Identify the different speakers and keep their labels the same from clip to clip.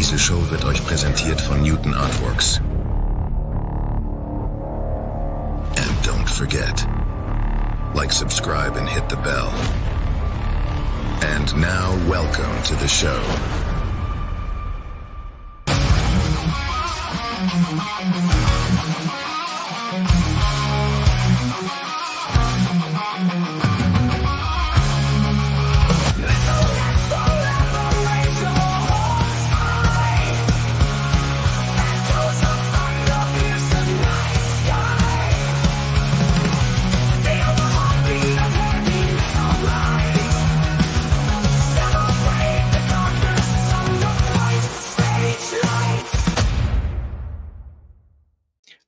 Speaker 1: Diese Show wird euch präsentiert von Newton Artworks. And don't forget, like, subscribe and hit the bell. And now, welcome to the show.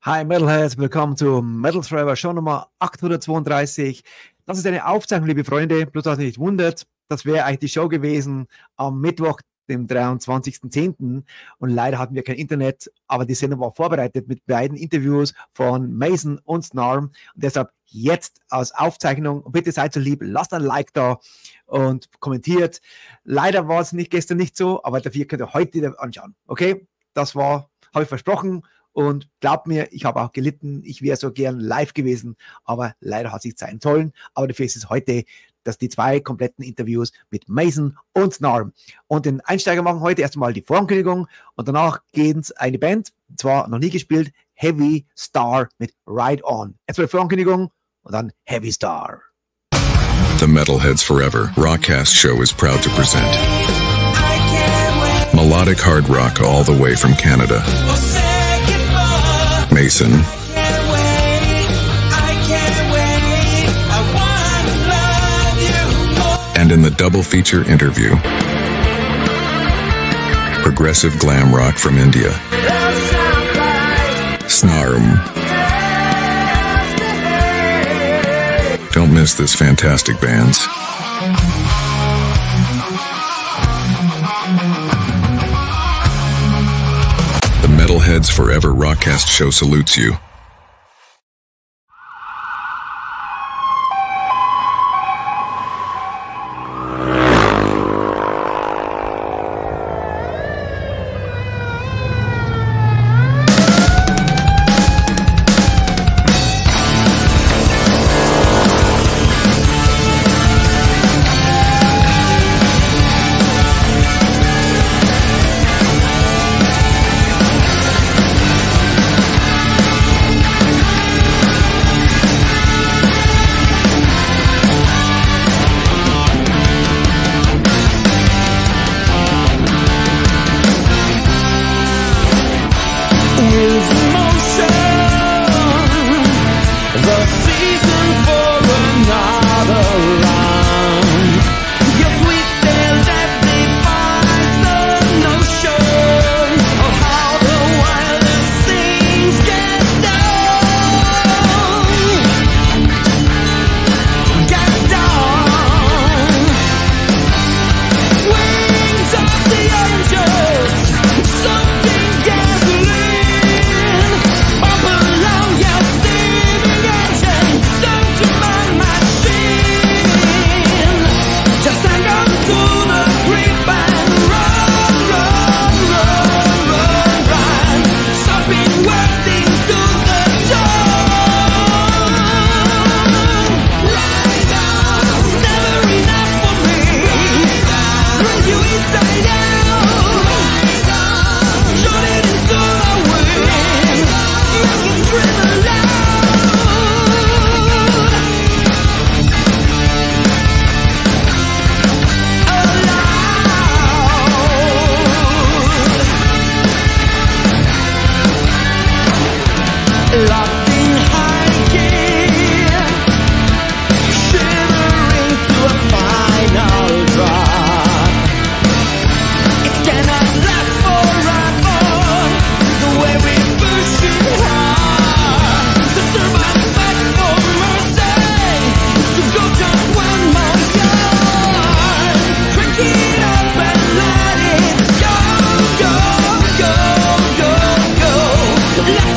Speaker 2: Hi Metalheads, willkommen zu Metal Forever, Show Nummer 832. Das ist eine Aufzeichnung, liebe Freunde, bloß dass ihr nicht wundert, das wäre eigentlich die Show gewesen am Mittwoch, dem 23.10. Und leider hatten wir kein Internet, aber die Sendung war vorbereitet mit beiden Interviews von Mason und Snarm. Und deshalb jetzt als Aufzeichnung, bitte seid so lieb, lasst ein Like da und kommentiert. Leider war es gestern nicht so, aber dafür könnt ihr heute wieder anschauen. Okay, das war, habe ich versprochen. Und glaubt mir, ich habe auch gelitten, ich wäre so gern live gewesen, aber leider hat es nicht sein sollen. Aber dafür ist es heute, dass die zwei kompletten Interviews mit Mason und Snarm. Und den Einsteiger machen heute erstmal die Vorankündigung und danach geht es eine Band, zwar noch nie gespielt, Heavy Star mit Ride On. Erstmal die Vorankündigung und dann Heavy Star.
Speaker 1: The Metalheads Forever Rockcast Show is proud to present melodic hard rock all the way from Canada. Mason, and in the double feature interview, progressive glam rock from India, Snarm. Don't miss this fantastic bands. The Metalheads Forever Rockcast Show salutes you.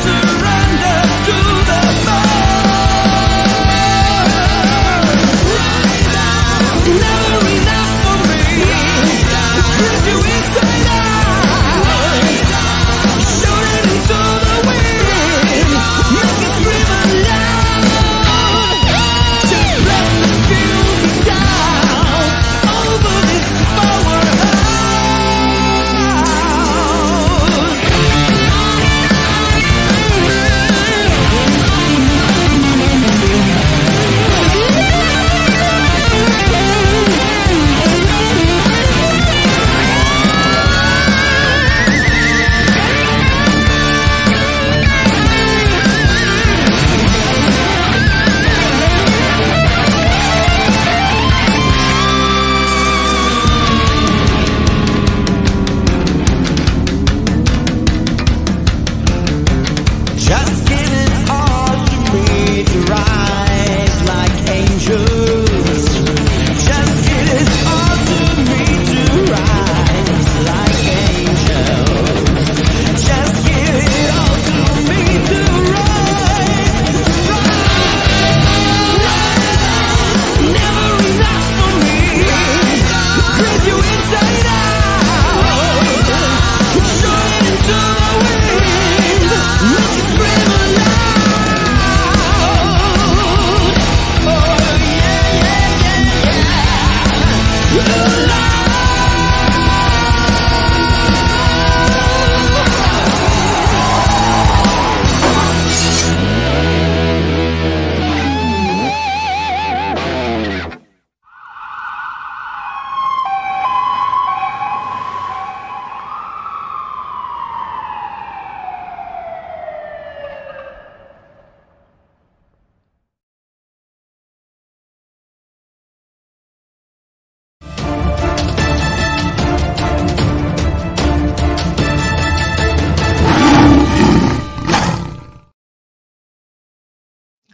Speaker 3: Surrender to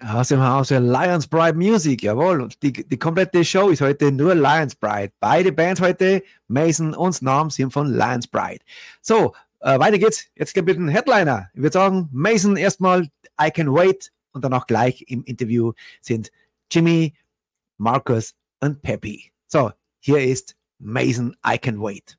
Speaker 2: Aus dem Hause Lions Bride Music, jawohl. Und die komplette Show ist heute nur Lions Bride. Beide Bands heute, Mason und Snarm, sind von Lions Bride. So, weiter geht's. Jetzt gibt es einen Headliner. Ich würde sagen, Mason erstmal I Can Wait und dann auch gleich im Interview sind Jimmy, Marcus und Peppy. So, hier ist Mason I Can Wait.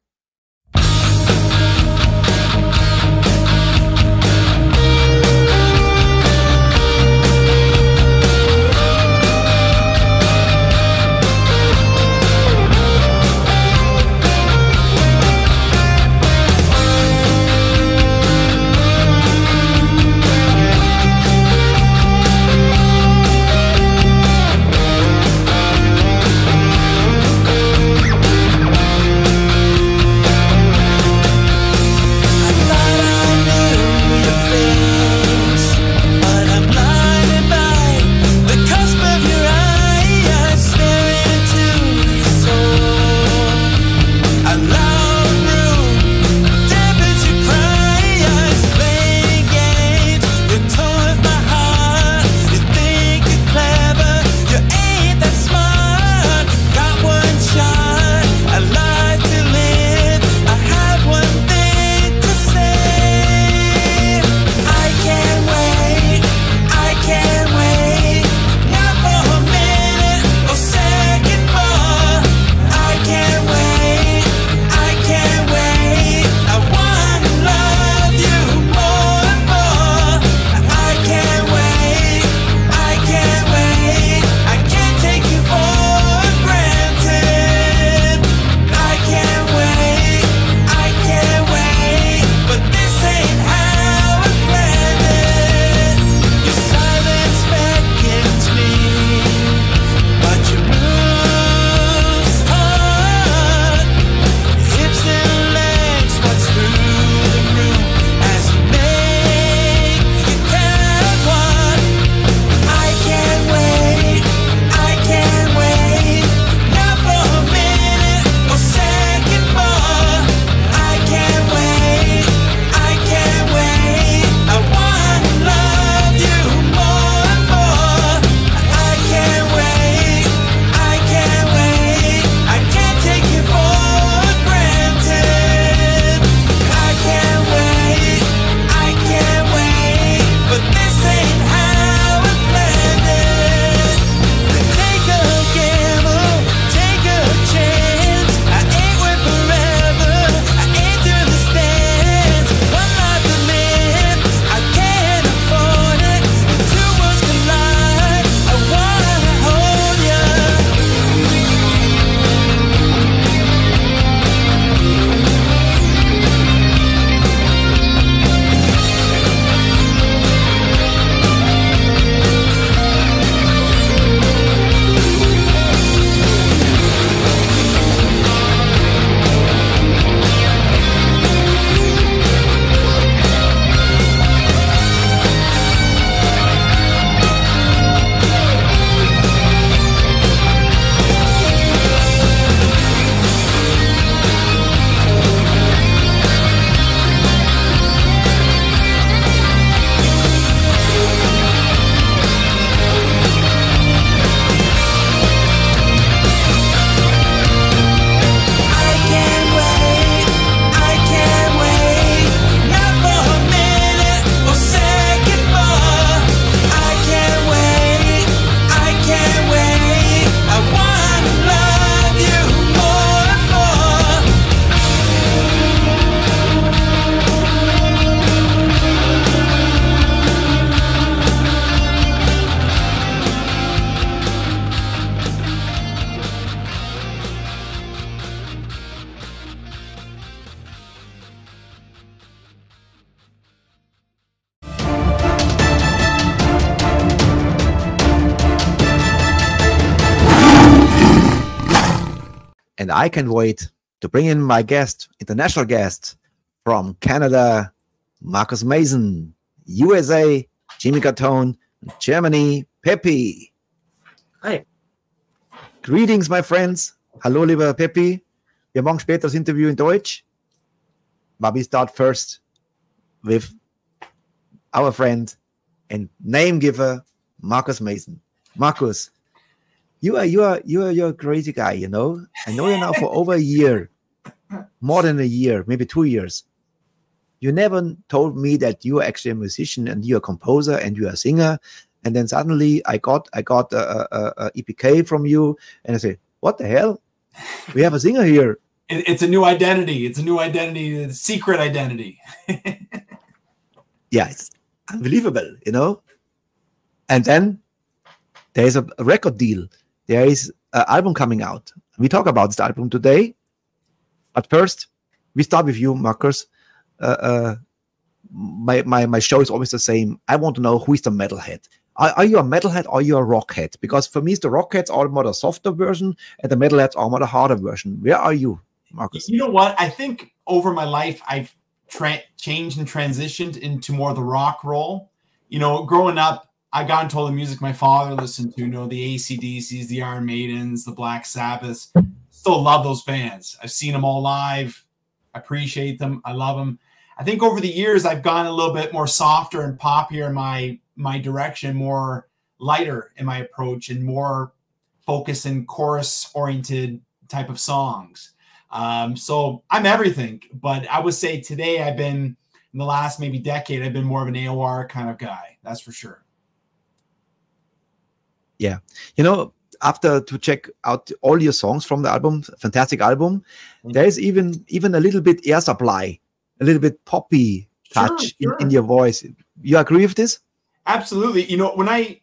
Speaker 2: And I can't wait to bring in my guest, international guest from Canada, Marcus Mason, USA, Jimmy Gatone, Germany, Peppy.
Speaker 3: Hi.
Speaker 2: Greetings, my friends. Hallo, lieber Peppy. Wir machen später das Interview in Deutsch. But we start first with our friend and name giver, Marcus Mason. Marcus, you're a crazy guy, you know. I know you now for over a year, more than a year, maybe 2 years. You never told me that you are actually a musician and you're a composer and you're a singer. And then suddenly I got a EPK from you, and I say, what the hell? We have a singer here.
Speaker 3: It's a new identity. It's a new identity, a secret identity.
Speaker 2: Yeah, it's unbelievable, you know. And then there's a record deal. There is an album coming out. We talk about this album today. But first, we start with you, Marcus. My show is always the same. I want to know who is the metalhead. Are you a metalhead or are you a rockhead? Because for me, the rockheads are more the softer version and the metalheads are more the harder version. Where are you, Marcus?
Speaker 3: You know what? I think over my life, I've changed and transitioned into more the rock role. You know, growing up, I got into all the music my father listened to, you know, the AC/DCs, the Iron Maidens, the Black Sabbaths. Still love those bands. I've seen them all live. I appreciate them. I love them. I think over the years, I've gone a little bit more softer and poppier in my direction, more lighter in my approach and more focused in chorus-oriented type of songs. So I'm everything. But I would say today I've been, in the last maybe decade, I've been more of an AOR kind of guy. That's for sure.
Speaker 2: Yeah. You know, after to check out all your songs from the album, fantastic album, there is even a little bit air supply, a little bit poppy touch in your voice. You agree with this?
Speaker 3: Absolutely. You know, when I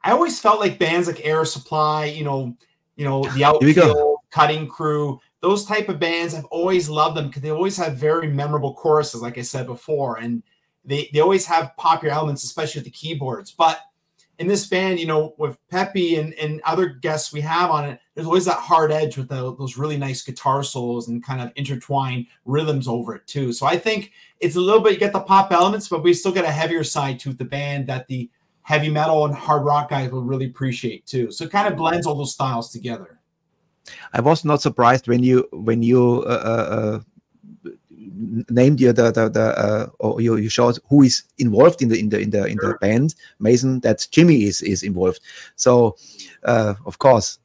Speaker 3: always felt like bands like Air Supply, you know, the Outfield, Cutting Crew, those type of bands, I've always loved them because they always have very memorable choruses, like I said before, and they always have popular elements, especially with the keyboards. But in this band, you know, with Peppy and other guests we have on it, there's always that hard edge with those really nice guitar solos and kind of intertwined rhythms over it too. So I think it's a little bit, you get the pop elements, but we still get a heavier side to the band that the heavy metal and hard rock guys will really appreciate too. So it kind of blends all those styles together.
Speaker 2: I was not surprised when you named you or you showed who is involved in the band, Mason, that Jimmy is involved. So of course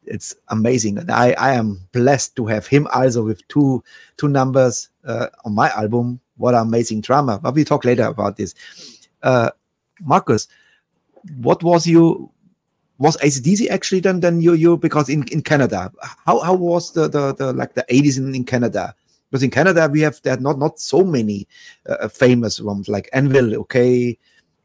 Speaker 2: it's amazing, and I am blessed to have him also with two numbers on my album. What an amazing drummer. But we talk later about this. Marcus, what was AC/DC actually then you because in Canada, how was the like the 80s in Canada? Because in Canada we have that not so many famous ones like Anvil, okay.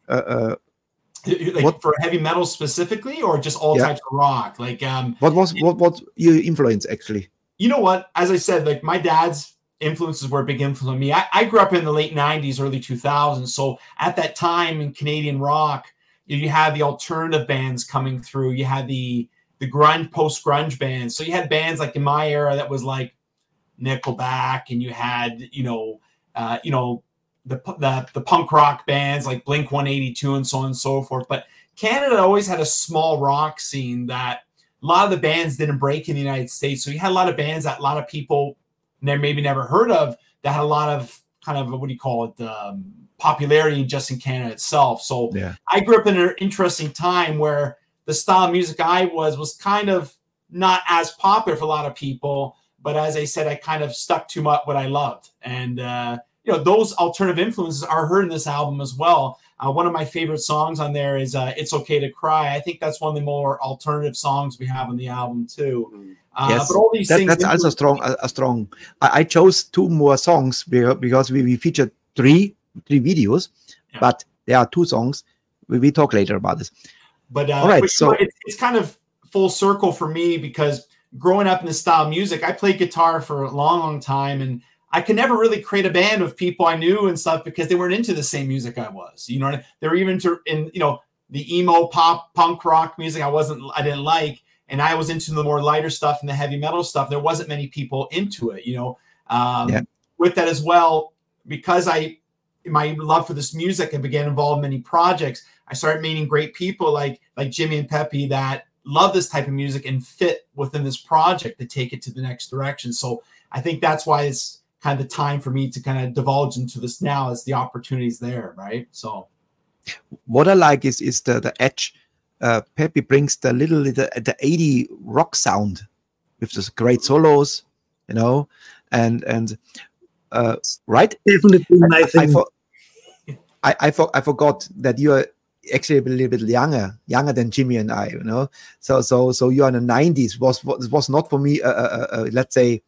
Speaker 3: Like for heavy metal specifically, or just all types of rock? Like
Speaker 2: what your influence actually?
Speaker 3: You know what? As I said, like my dad's influences were a big influence on me. I grew up in the late 90s, early 2000s. So at that time in Canadian rock, you had the alternative bands coming through. You had the grunge, post-grunge bands. So you had bands like in my era that was like Nickelback, and you had, the punk rock bands like Blink-182 and so on and so forth. But Canada always had a small rock scene that a lot of the bands didn't break in the United States. So you had a lot of bands that a lot of people maybe never heard of that had a lot of kind of, what do you call it, popularity just in Canada itself. So I grew up in an interesting time where the style of music I was kind of not as popular for a lot of people. But as I said, I kind of stuck to what I loved. And, those alternative influences are heard in this album as well. One of my favorite songs on there is It's Okay to Cry. I think that's one of the more alternative songs we have on the album too.
Speaker 2: Yes,
Speaker 3: but all these things,
Speaker 2: that's also strong. I chose two more songs because we featured three videos, but there are two songs. We talk later about this.
Speaker 3: But all right, so it's kind of full circle for me because growing up in this style of music, I played guitar for a long time, and I could never really create a band of people I knew and stuff because they weren't into the same music I was. You know, they were even the emo pop punk rock music I didn't like, and I was into the more lighter stuff and the heavy metal stuff. There wasn't many people into it, With that as well, because my love for this music and began involved in many projects, I started meeting great people like Jimmy and Peppy that love this type of music and fit within this project to take it to the next direction. So I think that's why it's kind of the time for me to kind of divulge into this now as the opportunity's there, right? So
Speaker 2: What I like is the edge. Peppy brings the 80 rock sound with those great solos, you know, and right.
Speaker 4: Definitely my thing.
Speaker 2: I forgot that you are actually a little bit younger than Jimmy and I, you know. So you are in the 90s. Was not for me. Let's say,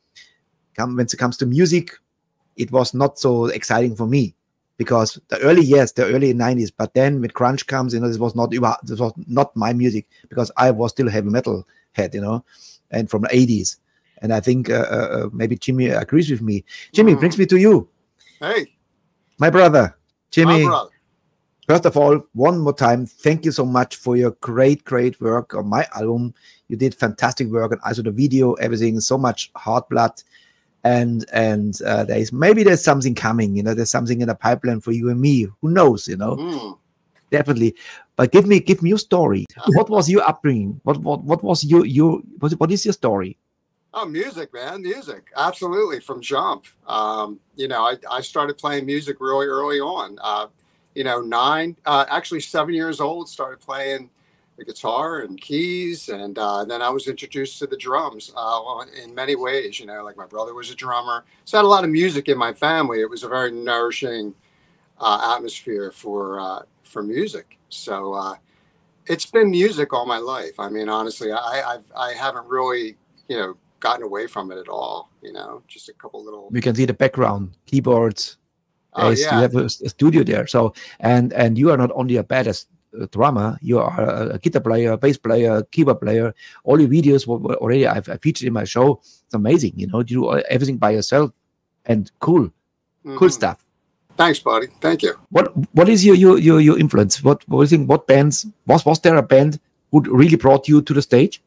Speaker 2: when it comes to music, it was not so exciting for me because the early 90s. But then when grunge comes, you know, this was not my music because I was still a heavy metal head, you know, and from the 80s. And I think maybe Jimmy agrees with me. Jimmy brings me to you.
Speaker 5: Hey,
Speaker 2: my brother, Jimmy.
Speaker 5: My brother.
Speaker 2: First of all, one more time, thank you so much for your great work on my album. You did fantastic work, and also the video, everything, so much hard blood, and there's something coming. You know, there's something in the pipeline for you and me. Who knows? You know, definitely. But give me your story. What was your upbringing? What was what is your story?
Speaker 5: Oh, music, man, music, absolutely, from jump. You know, I started playing music really early on. You know, actually 7 years old, started playing the guitar and keys. And then I was introduced to the drums in many ways, you know, like my brother was a drummer. So I had a lot of music in my family. It was a very nourishing atmosphere for music. So it's been music all my life. I mean, honestly, I haven't really, you know, gotten away from it at all, you know, just a couple little.
Speaker 2: We can see the background, keyboards.
Speaker 5: Oh, yeah.
Speaker 2: You have a studio there. So and you are not only a badass drummer, you are a guitar player, bass player, keyboard player. All your videos were already I've featured in my show. It's amazing, you know, you do everything by yourself, and cool stuff.
Speaker 5: Thanks, buddy. Thank you.
Speaker 2: What is your influence? What do you think? What bands was there a band who really brought you to the stage?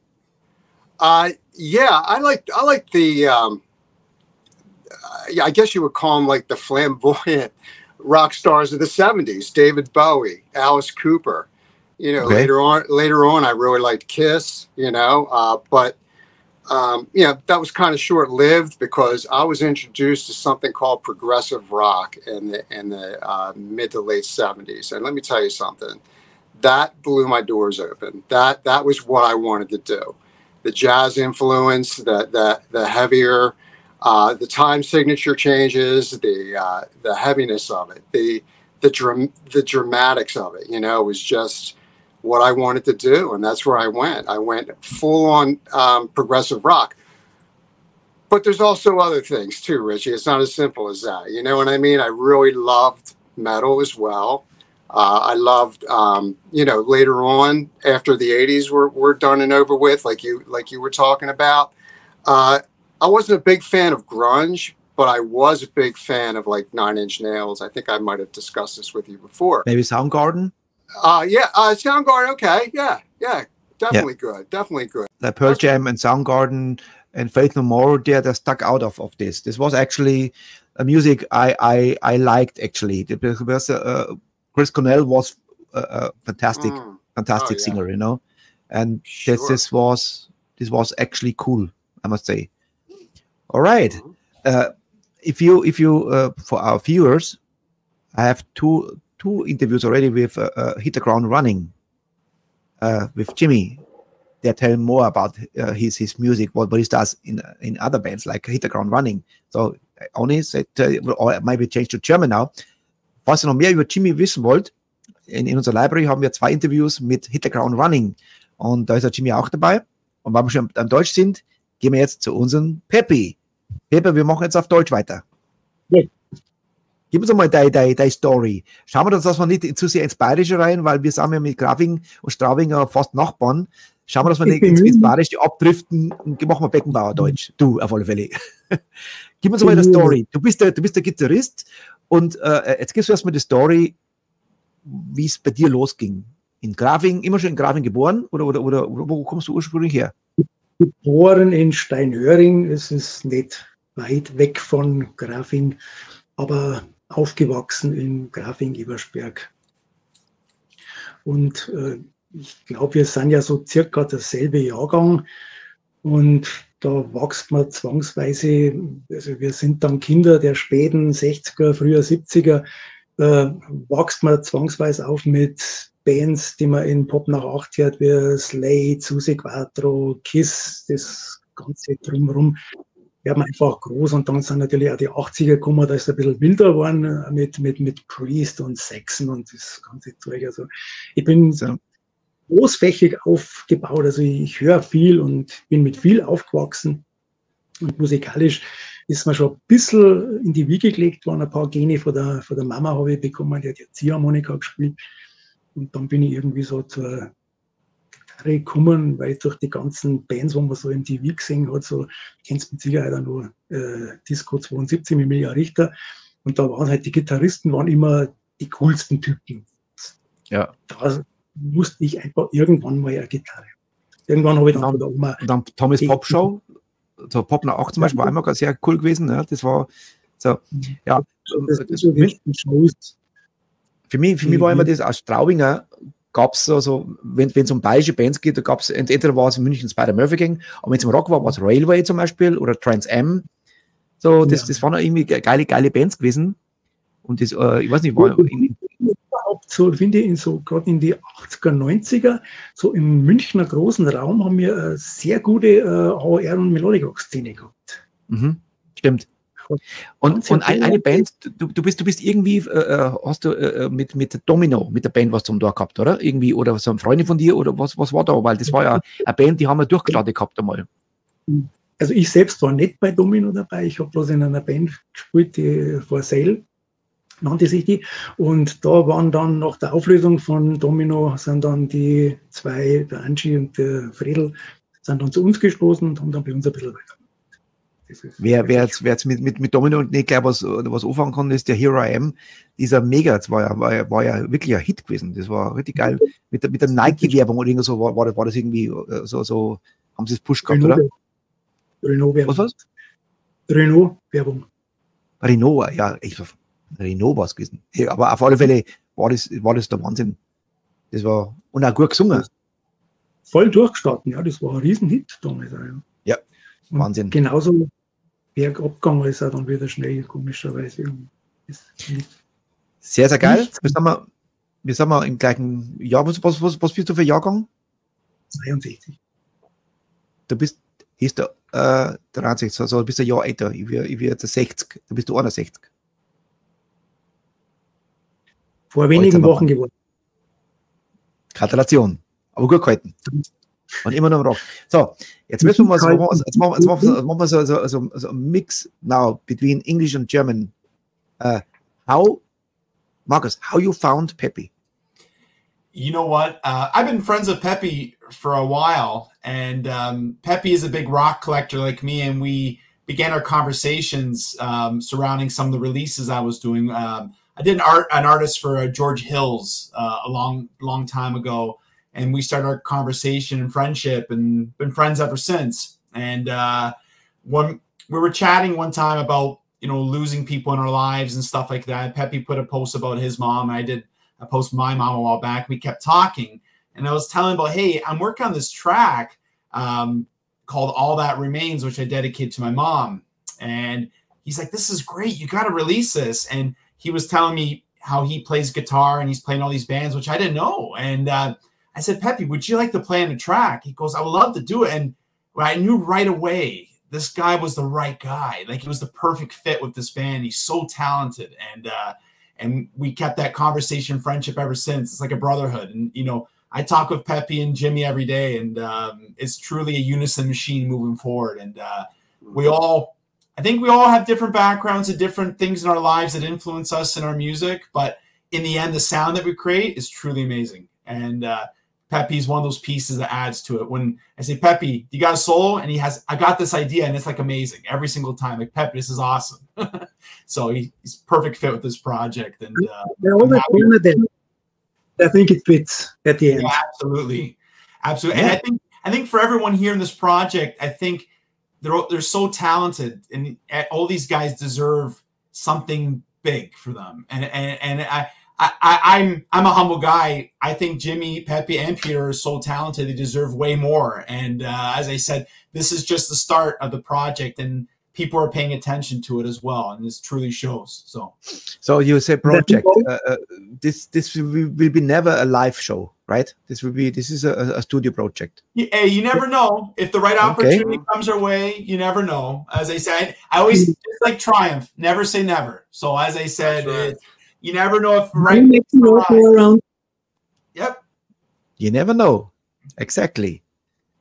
Speaker 5: Yeah, I like the I guess you would call them like the flamboyant rock stars of the 70s, David Bowie, Alice Cooper. You know,
Speaker 2: okay.
Speaker 5: later on, I really liked Kiss, you know, but you know, that was kind of short-lived because I was introduced to something called progressive rock in the mid to late 70s. And let me tell you something, that blew my doors open. That was what I wanted to do. The jazz influence, the heavier, the time signature changes, the heaviness of it, the dramatics of it, you know, was just what I wanted to do, and that's where I went. I went full on progressive rock. But there's also other things too, Richie. It's not as simple as that. You know what I mean? I really loved metal as well. I loved, you know, later on after the 80s were done and over with, like you were talking about. I wasn't a big fan of grunge, but I was a big fan of like Nine Inch Nails. I think I might have discussed this with you before.
Speaker 2: Maybe Soundgarden?
Speaker 5: Yeah, Soundgarden, okay. Yeah, definitely good. Definitely good.
Speaker 2: The Pearl Jam and Soundgarden and Faith No More, they're stuck out of this. This was actually a music I liked, actually. Because Chris Cornell was a fantastic singer, you know. And
Speaker 5: sure.
Speaker 2: this was actually cool, I must say. All right. If you for our viewers, I have two interviews already with Hit the Ground Running with Jimmy. They tell more about his music, what he does in other bands like Hit the Ground Running. So only said, or maybe change to German now. Falls ihr noch mehr über Jimmy wissen wollt, in unserer Library haben wir 2 Interviews mit Hit the Ground Running. Und da ist der Jimmy auch dabei. Und weil wir schon am Deutsch sind, gehen wir jetzt zu unserem Peppy. Peppy, wir machen jetzt auf Deutsch weiter.
Speaker 4: Ja.
Speaker 2: Gib uns mal deine Story. Schauen wir uns, dass wir nicht zu sehr ins Bayerische rein, weil wir sind ja mit Grafing und Straubing fast Nachbarn. Schauen wir, dass wir nicht ins Bayerische abdriften und machen wir Beckenbauer Deutsch. Du, auf alle Fälle. Gib uns mal eine Story. Du bist der Gitarrist und jetzt gibst du erstmal die Story, wie es bei dir losging. In Grafing, immer schon in Grafing geboren oder wo kommst du ursprünglich her?
Speaker 4: Geboren in Steinhöring, es ist nicht weit weg von Grafing, aber aufgewachsen in Grafing-Ebersberg. Und ich glaube, wir sind ja so circa derselbe Jahrgang und da wächst man zwangsweise, also wir sind dann Kinder der späten 60er, früher 70er, wächst man zwangsweise auf mit Bands, die man in Pop nach 8 hört, wie Slade, Susi Quattro, Kiss, das Ganze drumherum. Werden einfach groß und dann sind natürlich auch die 80er gekommen, da ist es ein bisschen wilder geworden mit Priest und Saxon und das ganze Zeug. Also ich bin so großfächig aufgebaut, also ich höre viel und bin mit viel aufgewachsen und musikalisch ist mir schon ein bisschen in die Wiege gelegt worden. Ein paar Gene von der Mama habe ich bekommen, die hat ja Ziehharmonika gespielt und dann bin ich irgendwie so zur Gitarre gekommen, weil durch die ganzen Bands, wo man so im TV gesehen hat, so kennst du mit Sicherheit auch nur Disco 72 mit Milja Richter und da waren halt die Gitarristen waren immer die coolsten Typen.
Speaker 2: Ja.
Speaker 4: Da musste ich einfach irgendwann mal eine Gitarre. Irgendwann habe ich dann von der Oma...
Speaker 2: Und dann Thomas Pop Show, so Pop nach 8 zum Beispiel, war einmal sehr cool gewesen. Ja, das war so, ja. Für mich war immer das, aus Straubinger gab es so wenn es um bayerische Bands geht, da gab es, entweder war es in München Spider-Murphy Gang, aber wenn es im Rock war, war es Railway zum Beispiel oder Trans Am. So, das waren irgendwie geile Bands gewesen. Und das, ich weiß nicht, war
Speaker 4: überhaupt so, finde ich, so gerade in die 80er, 90er, so im Münchner großen Raum haben wir eine sehr gute HR- und Melodic-Rock-Szene gehabt.
Speaker 2: Mhm, stimmt. Und eine Band, du bist irgendwie, hast du mit Domino, mit der Band was zum Tor gehabt, oder? Irgendwie, oder so ein Freund von dir, oder was war da? Weil das war ja eine Band, die haben wir durchgestartet gehabt einmal.
Speaker 4: Also ich selbst war nicht bei Domino dabei, ich habe bloß in einer Band gespielt, die For Sale nannte sich die. Und da waren dann nach der Auflösung von Domino, sind dann die zwei, der Angie und der Fredel, sind dann zu uns gestoßen und haben dann bei uns ein bisschen weiter.
Speaker 2: Wer jetzt mit Domino und nicht gleich was anfangen kann, ist der Here I Am. Dieser Mega, das war ja wirklich ein Hit gewesen. Das war richtig geil. Mit der Nike-Werbung oder irgendwas so war das irgendwie so, haben sie das Push gehabt, oder?
Speaker 4: Renault-Werbung.
Speaker 2: Was?
Speaker 4: Renault-Werbung.
Speaker 2: Renault, ja, Renault war es gewesen. Ja, aber auf alle Fälle war das der Wahnsinn. Das war, und auch gut gesungen.
Speaker 4: Voll durchgestartet, ja, das war ein Riesenhit damals.
Speaker 2: Ja,
Speaker 4: und
Speaker 2: Wahnsinn.
Speaker 4: Genauso bergab gegangen ist er dann wieder schnell, komischerweise.
Speaker 2: Sehr, sehr geil. Wir sind mal im gleichen Jahr. Was bist du für Jahrgang?
Speaker 4: 62.
Speaker 2: Du bist, hieß der 63, also du bist ein Jahr älter. Ich werde 60, da bist du 61.
Speaker 4: Vor wenigen Wochen geworden.
Speaker 2: Gratulation. Aber gut gehalten. Und immer noch im Rock. So, jetzt müssen wir machen wir so ein Mix now between English and German. Marcus, how you found Peppy?
Speaker 3: You know what? I've been friends with Peppy for a while, and Peppy is a big rock collector like me, and we began our conversations surrounding some of the releases I was doing. I did an artist for George Hills a long time ago, and we started our conversation and friendship, and been friends ever since. And when we were chatting one time about losing people in our lives and stuff like that, Peppy put a post about his mom. I did a post my mom a while back. We kept talking, and I was telling him about, hey, I'm working on this track called All That Remains, which I dedicate to my mom. And he's like, this is great. You got to release this. And he was telling me how he plays guitar and he's playing all these bands, which I didn't know. And I said, Peppy, would you like to play on a track? He goes, I would love to do it. And I knew right away this guy was the right guy. Like, he was the perfect fit with this band. He's so talented. And we kept that conversation, friendship ever since. It's like a brotherhood. And, I talk with Peppy and Jimmy every day, and it's truly a unison machine moving forward. And I think we all have different backgrounds and different things in our lives that influence us in our music. But in the end, the sound that we create is truly amazing. And Peppy's one of those pieces that adds to it. When I say, Peppy, you got a solo? And I got this idea, and it's like amazing every single time. Like, Peppy, this is awesome. So he's perfect fit with this project. And
Speaker 4: I think it fits at the end.
Speaker 3: Yeah, absolutely. Yeah. And I think for everyone here in this project, I think they're so talented, and all these guys deserve something big for them. And I'm a humble guy. I think Jimmy, Peppy, and Peter are so talented. They deserve way more. And as I said, this is just the start of the project. And people are paying attention to it as well, and this truly shows.
Speaker 2: So you say project. This will be never a live show, right? This is a studio project.
Speaker 3: Yeah, you never know if the right opportunity comes our way. You never know. As I said, I always just like Triumph. Never say never. So as I said, you never know if right. Yep.
Speaker 2: You never know. Exactly.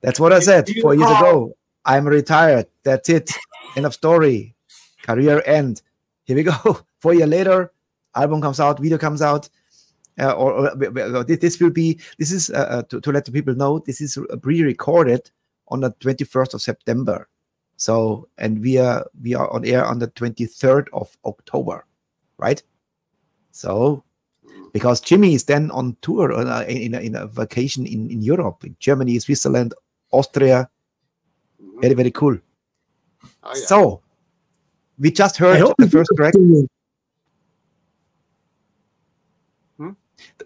Speaker 2: That's what I said 4 years ago. I'm retired. That's it. End of story. Career end. Here we go. 4 years later, album comes out, video comes out. This is to let the people know, this is pre-recorded on the 21st of September. So, and we are on air on the 23rd of October, right? So, because Jimmy is then on tour in a vacation in Europe, in Germany, Switzerland, Austria. Very, very cool. Oh, yeah. So, we just heard the first track.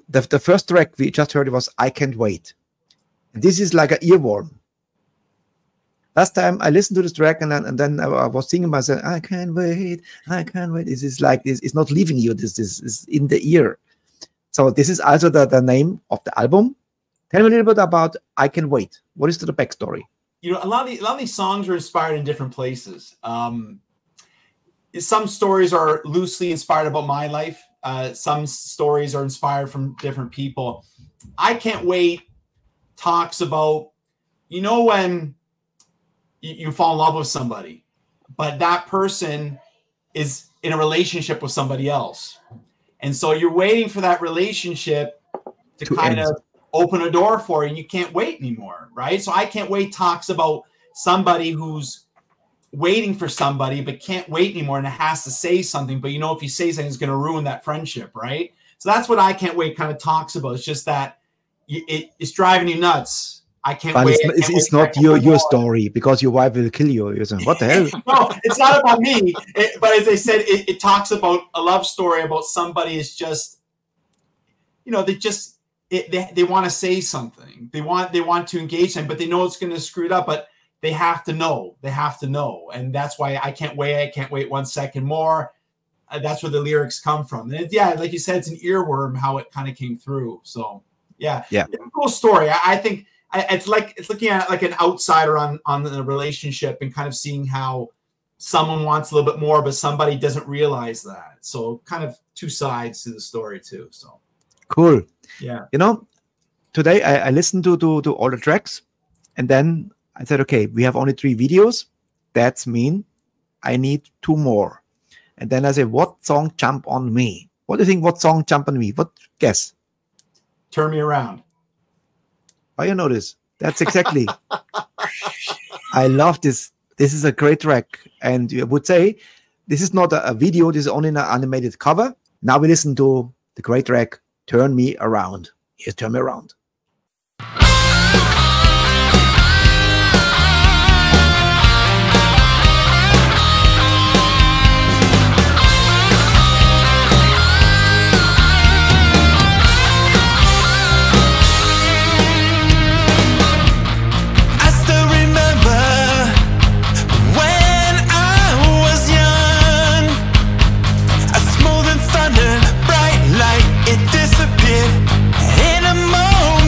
Speaker 2: The first track we just heard was I Can't Wait. And this is like an earworm. Last time I listened to this track and then I was singing myself, I can't wait, I can't wait. This is like this, it's not leaving you. This is in the ear. So this is also the name of the album. Tell me a little bit about I Can't Wait. What is the backstory?
Speaker 3: You know, a lot of these songs are inspired in different places. Some stories are loosely inspired about my life. Some stories are inspired from different people. I Can't Wait talks about, you know, when you fall in love with somebody, but that person is in a relationship with somebody else. And so you're waiting for that relationship to kind of open a door for you, and you can't wait anymore, right? So I Can't Wait talks about somebody who's waiting for somebody but can't wait anymore and has to say something, but you know if you say something it's going to ruin that friendship, right? So that's what I Can't Wait kind of talks about. It's just that it's driving you nuts. I can't wait.
Speaker 2: It's not your story because your wife will kill you. You're saying, what the hell?
Speaker 3: No, it's not about me. But as I said, it talks about a love story about somebody is just, you know, they want to say something. They want to engage them, but they know it's going to screw it up. But they have to know. They have to know, and that's why I can't wait. I can't wait 1 second more. That's where the lyrics come from. And yeah, like you said, it's an earworm how it kind of came through. So yeah, it's a cool story. I think. It's looking at like an outsider on the relationship and kind of seeing how someone wants a little bit more, but somebody doesn't realize that. So kind of two sides to the story too. So
Speaker 2: cool.
Speaker 3: Yeah.
Speaker 2: You know, today I listened to all the tracks, and then I said, okay, we have only 3 videos. That's mean I need 2 more. And then I said, what song jump on me? What do you think? What song jump on me? What guess?
Speaker 3: Turn Me Around.
Speaker 2: Oh, you know this. That's exactly. I love this. This is a great track. And you would say this is not a video. This is only an animated cover. Now we listen to the great track, Turn Me Around. Here's Turn Me Around.
Speaker 6: It disappeared in a moment.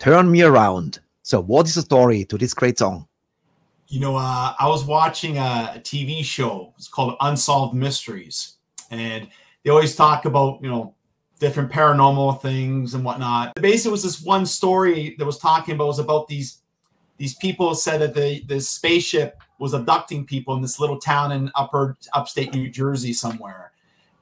Speaker 2: Turn Me Around. So what is the story to this great song?
Speaker 3: You know, I was watching a TV show. It's called Unsolved Mysteries. And they always talk about, you know, different paranormal things and whatnot. Basically, it was this one story that was talking about, was about these people said that this spaceship was abducting people in this little town in upstate New Jersey somewhere.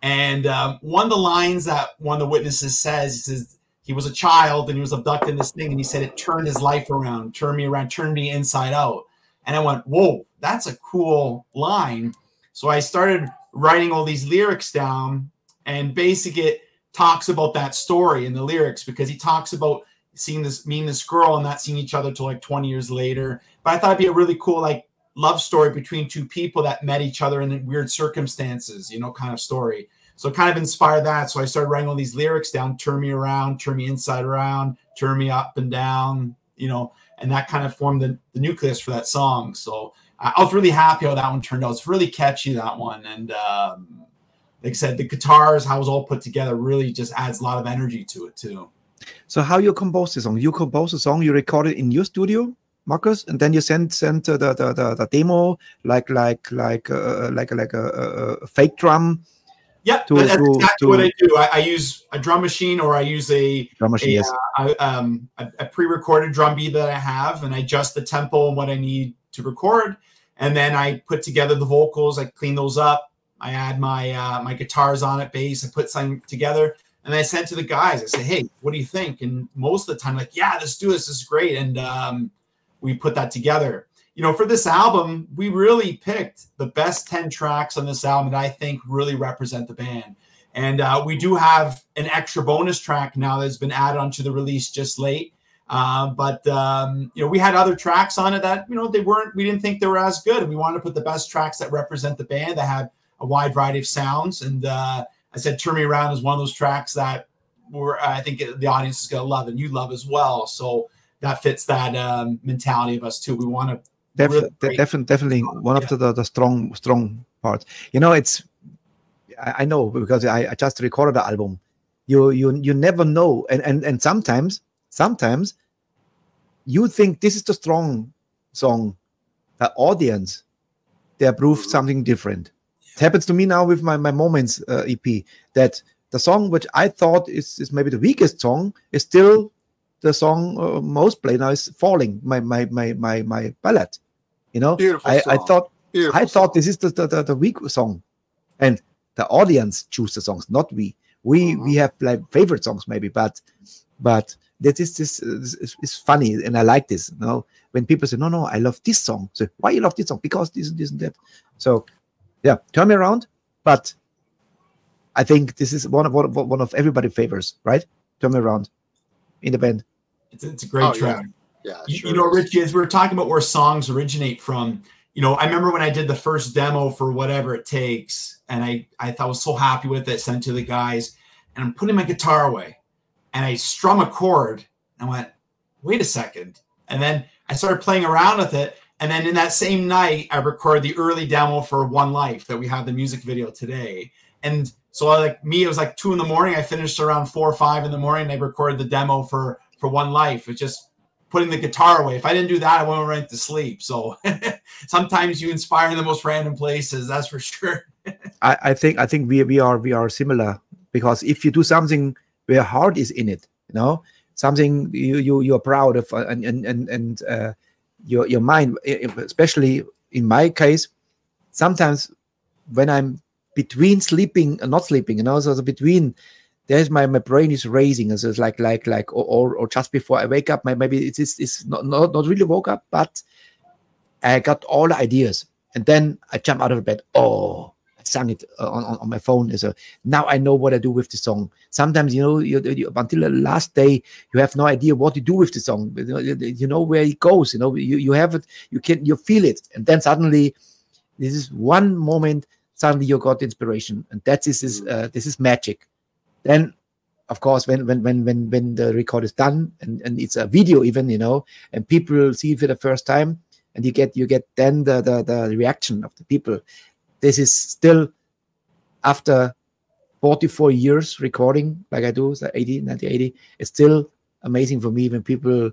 Speaker 3: And one of the lines that one of the witnesses says he was a child and he was abducted in this thing, and he said it turned his life around, turned me around, turned me inside out. And I went, whoa, that's a cool line. So I started writing all these lyrics down, and basically it talks about that story in the lyrics, because he talks about seeing me and this girl and not seeing each other till like 20 years later. But I thought it'd be a really cool like love story between two people that met each other in weird circumstances, you know, kind of story. So it kind of inspired that. So I started writing all these lyrics down: turn me around, turn me inside around, turn me up and down, you know, and that kind of formed the nucleus for that song. So I was really happy how that one turned out. It's really catchy, that one. And like I said, the guitars, how it was all put together, really just adds a lot of energy to it too.
Speaker 2: So how you compose the song? You compose the song, you record it in your studio, Marcus, and then you send the demo like a fake drum.
Speaker 3: Yeah, that's exactly what I do. I use a drum machine, or I use a pre-recorded drum beat that I have, and I adjust the tempo and what I need to record, and then I put together the vocals. I clean those up. I add my my guitars on it, bass. I put something together, and I send to the guys. I say, hey, what do you think? And most of the time, like, yeah, let's do this. This is great. And we put that together. You know, for this album, we really picked the best 10 tracks on this album that I think really represent the band. And we do have an extra bonus track now that's been added onto the release just late. But you know, we had other tracks on it that, you know, we didn't think they were as good. And we wanted to put the best tracks that represent the band, that have a wide variety of sounds. And I said, Turn Me Around is one of those tracks that I think the audience is going to love, and you love as well. So that fits that mentality of us too. We want to definitely one of the strong parts. You know, I know, because I just recorded the album. You never know, and sometimes you think this is the strong song. The audience, they approve something different. It happens to me now with my Moments EP, that the song which I thought is maybe the weakest song is still the song most played now, is Falling, my ballad. You know, I thought this is the weak song, and the audience choose the songs, not we. We have like favorite songs maybe, but this is funny, and I like this. You know, when people say, no, I love this song. So why you love this song? Because this and that. So yeah, Turn Me Around. But I think this is one of everybody's favorites, right? Turn Me Around in the band. It's a great track.
Speaker 5: Yeah,
Speaker 3: you know, Richie, as we were talking about where songs originate from, you know, I remember when I did the first demo for Whatever It Takes, and I thought I was so happy with it, sent to the guys, and I'm putting my guitar away, and I strum a chord, and I went, wait a second. And then I started playing around with it, and then in that same night, I recorded the early demo for One Life that we have the music video today. And so it was like 2 in the morning. I finished around 4 or 5 in the morning, and I recorded the demo for One Life. It's just putting the guitar away. If I didn't do that, I went right to sleep. So sometimes you inspire in the most random places, that's for sure.
Speaker 2: I think we are similar, because if you do something where heart is in it, you know, something you are proud of, and your mind, especially in my case, sometimes when I'm between sleeping and not sleeping, you know, so between, there's my brain is racing, so it's like or just before I wake up, maybe it's not really woke up, but I got all the ideas, and then I jump out of bed. Oh, I sang it on my phone. So now I know what I do with the song. Sometimes, you know, you until the last day you have no idea what to do with the song. You know where it goes. You know, you have it. You feel it, and then suddenly this is one moment. Suddenly you got inspiration, and this is magic. Then, of course, when the record is done, and it's a video even, you know, and people see it for the first time, and you get then the reaction of the people. This is still, after 44 years recording, like I do, so 1980, it's still amazing for me when people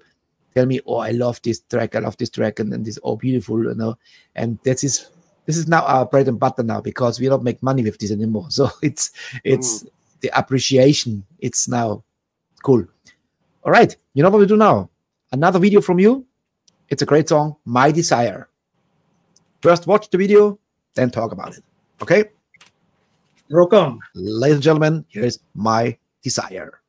Speaker 2: tell me, "Oh, I love this track, and this all beautiful," you know. And this is now our bread and butter now, because we don't make money with this anymore. So it's the appreciation. It's now cool. All right, you know what we do now? Another video from you. It's a great song, My Desire. First watch the video, then talk about it. Okay?
Speaker 4: Rock on.
Speaker 2: Ladies and gentlemen, here's My Desire.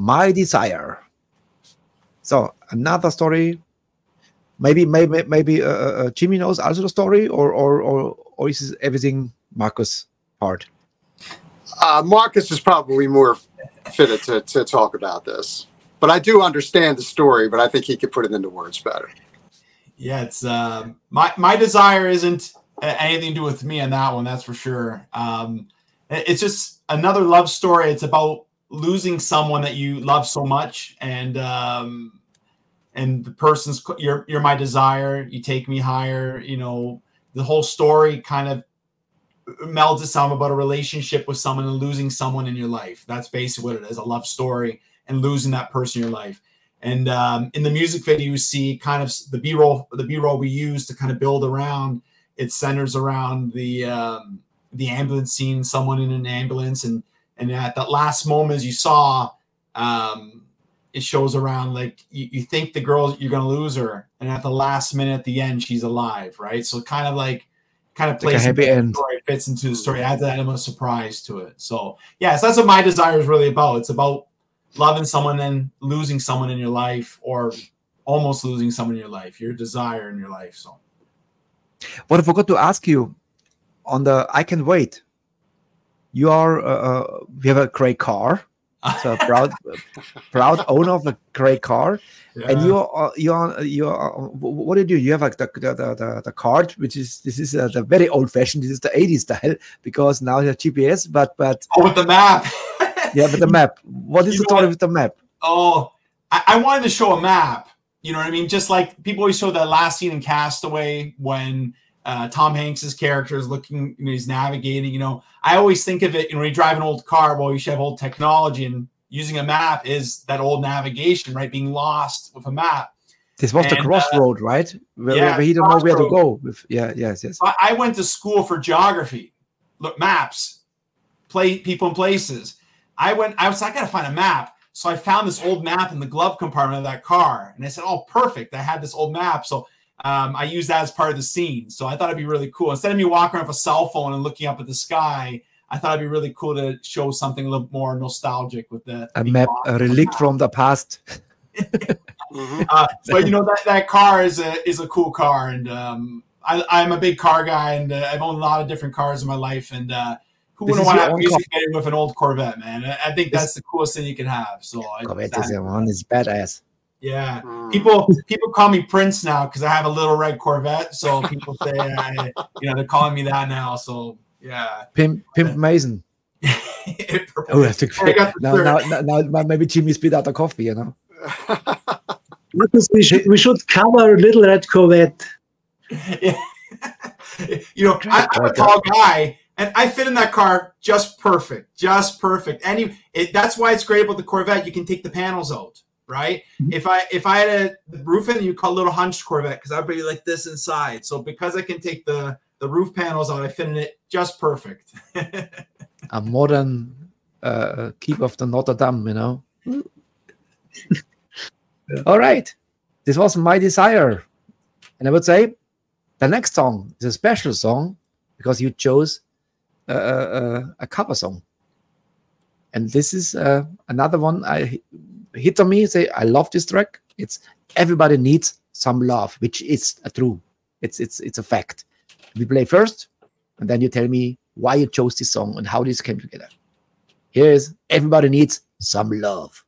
Speaker 2: My Desire. So another story. Maybe Jimmy knows also the story, or is this everything Marcus' part?
Speaker 5: Marcus is probably more fitted to talk about this, but I do understand the story, but I think he could put it into words better.
Speaker 3: Yeah, it's my desire isn't anything to do with me on that one, that's for sure. It's just another love story. It's about losing someone that you love so much, and the person's you're my desire. You take me higher. You know, the whole story kind of melds itself about a relationship with someone and losing someone in your life. That's basically what it is, a love story and losing that person in your life. And in the music video, you see kind of the B-roll we use to kind of build around. It centers around the ambulance scene, someone in an ambulance, and at that last moment, as you saw, it shows around like you think the girl, you're gonna lose her, and at the last minute, at the end, she's alive, right? So kind of plays
Speaker 2: like a happy end.
Speaker 3: Story, fits into the story, adds that element of surprise to it. So yes, that's what My Desire is really about. It's about loving someone and losing someone in your life, or almost losing someone in your life, your desire in your life. So
Speaker 2: what I forgot to ask you on the I Can Wait, you are you have a great car, so proud owner of a great car. Yeah. And you're what do you do? You have like the card, which is the very old fashioned. This is the 80s style, because now you have GPS, but
Speaker 3: with the map.
Speaker 2: Yeah, with the map. What is the story with the map?
Speaker 3: Oh, I wanted to show a map. You know what I mean? Just like people always show that last scene in Castaway when Tom Hanks's character is looking, he's navigating. You know, I always think of it, when you drive an old car, well, you should have old technology, and using a map is that old navigation, right? Being lost with a map.
Speaker 2: This was the crossroad, right? Where he don't know where to go. Yes.
Speaker 3: I went to school for geography. Look, maps, people and places. I was like, I got to find a map. So I found this old map in the glove compartment of that car. And I said, oh, perfect. I had this old map. So I used that as part of the scene. So I thought it'd be really cool. Instead of me walking around with a cell phone and looking up at the sky, I thought it'd be really cool to show something a little more nostalgic with the
Speaker 2: map, a relic from the past.
Speaker 3: But you know, that car is a cool car. And I'm a big car guy, and I've owned a lot of different cars in my life. And who wouldn't want to have music video with an old Corvette, man? I think that's the coolest thing you can have. So
Speaker 2: Corvette is badass.
Speaker 3: Yeah, people call me Prince now because I have a little red Corvette. So people say, they're calling me that now. So yeah,
Speaker 2: Pimp Mason. Oh, that's now maybe Jimmy spit out the coffee, you know.
Speaker 4: We should cover Little Red Corvette.
Speaker 3: Yeah. You know, I'm a tall guy. And I fit in that car just perfect, And that's why it's great about the Corvette. You can take the panels out, right? If I had the roof in, you call it a little hunched Corvette because I'd be like this inside. So because I can take the roof panels out, I fit in it just perfect.
Speaker 2: A modern keep of the Notre Dame, you know. Yeah. All right, this was My Desire, and I would say the next song is a special song because you chose a cover song, and this is another one I hit on me. Say I love this track. It's Everybody Needs Some Love, which is true. It's a fact. We play first, and then you tell me why you chose this song and how this came together. Here is Everybody Needs Some Love.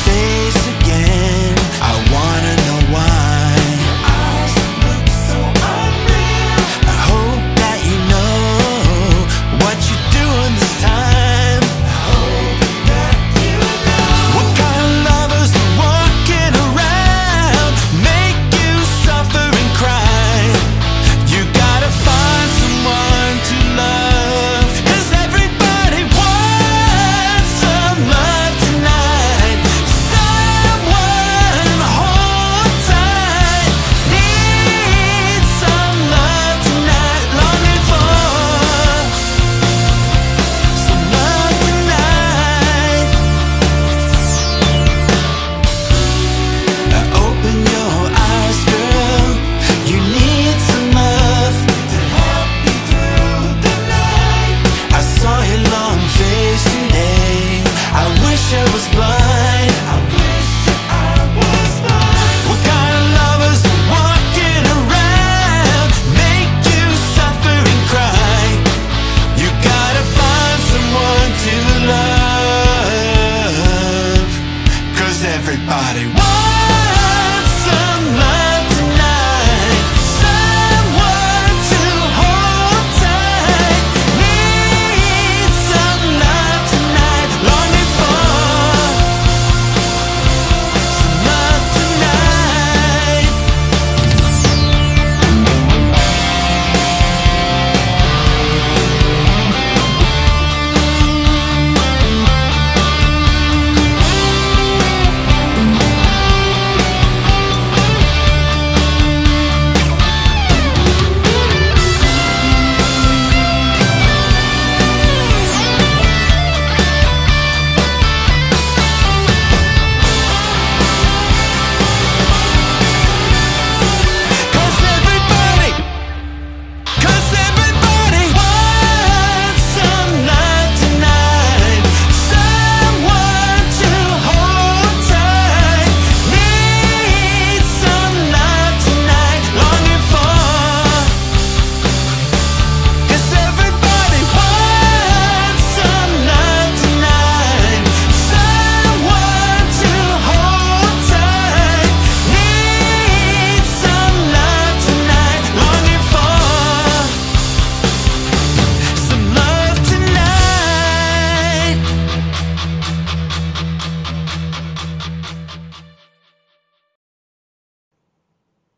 Speaker 6: Face again, I wanna know why. Eyes look so unreal.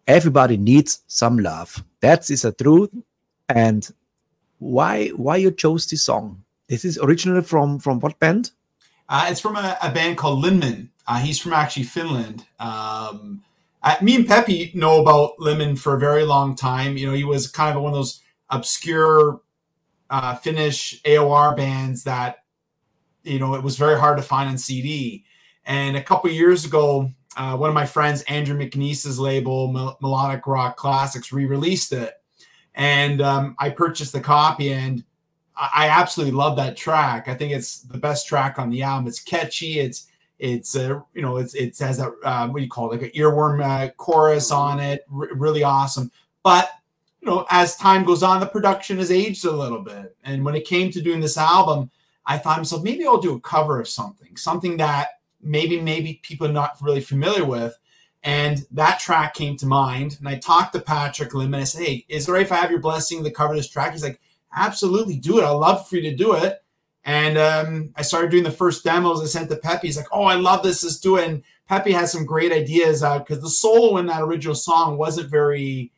Speaker 2: everybody needs some love. That is a truth. And why you chose this song? This is originally from what band?
Speaker 3: It's from a band called Linman. He's from actually Finland. Me and Pepe know about Linman for a very long time. You know, he was kind of one of those obscure Finnish AOR bands that, you know, it was very hard to find on CD. And a couple of years ago, one of my friends, Andrew McNeese's label, Melodic Rock Classics, re-released it. And I purchased the copy, and I absolutely love that track. I think it's the best track on the album. It's catchy. It has a what do you call it, like an earworm chorus on it. Really awesome. But you know, as time goes on, the production has aged a little bit. And when it came to doing this album, I thought to myself, maybe I'll do a cover of something that maybe people are not really familiar with. And that track came to mind. And I talked to Patrick Lim, and I said, hey, is it all right if I have your blessing to cover this track? He's like, absolutely, do it. I'd love for you to do it. And I started doing the first demos. I sent to Pepe. He's like, oh, I love this. Let's do it. And Pepe has some great ideas because the solo in that original song wasn't very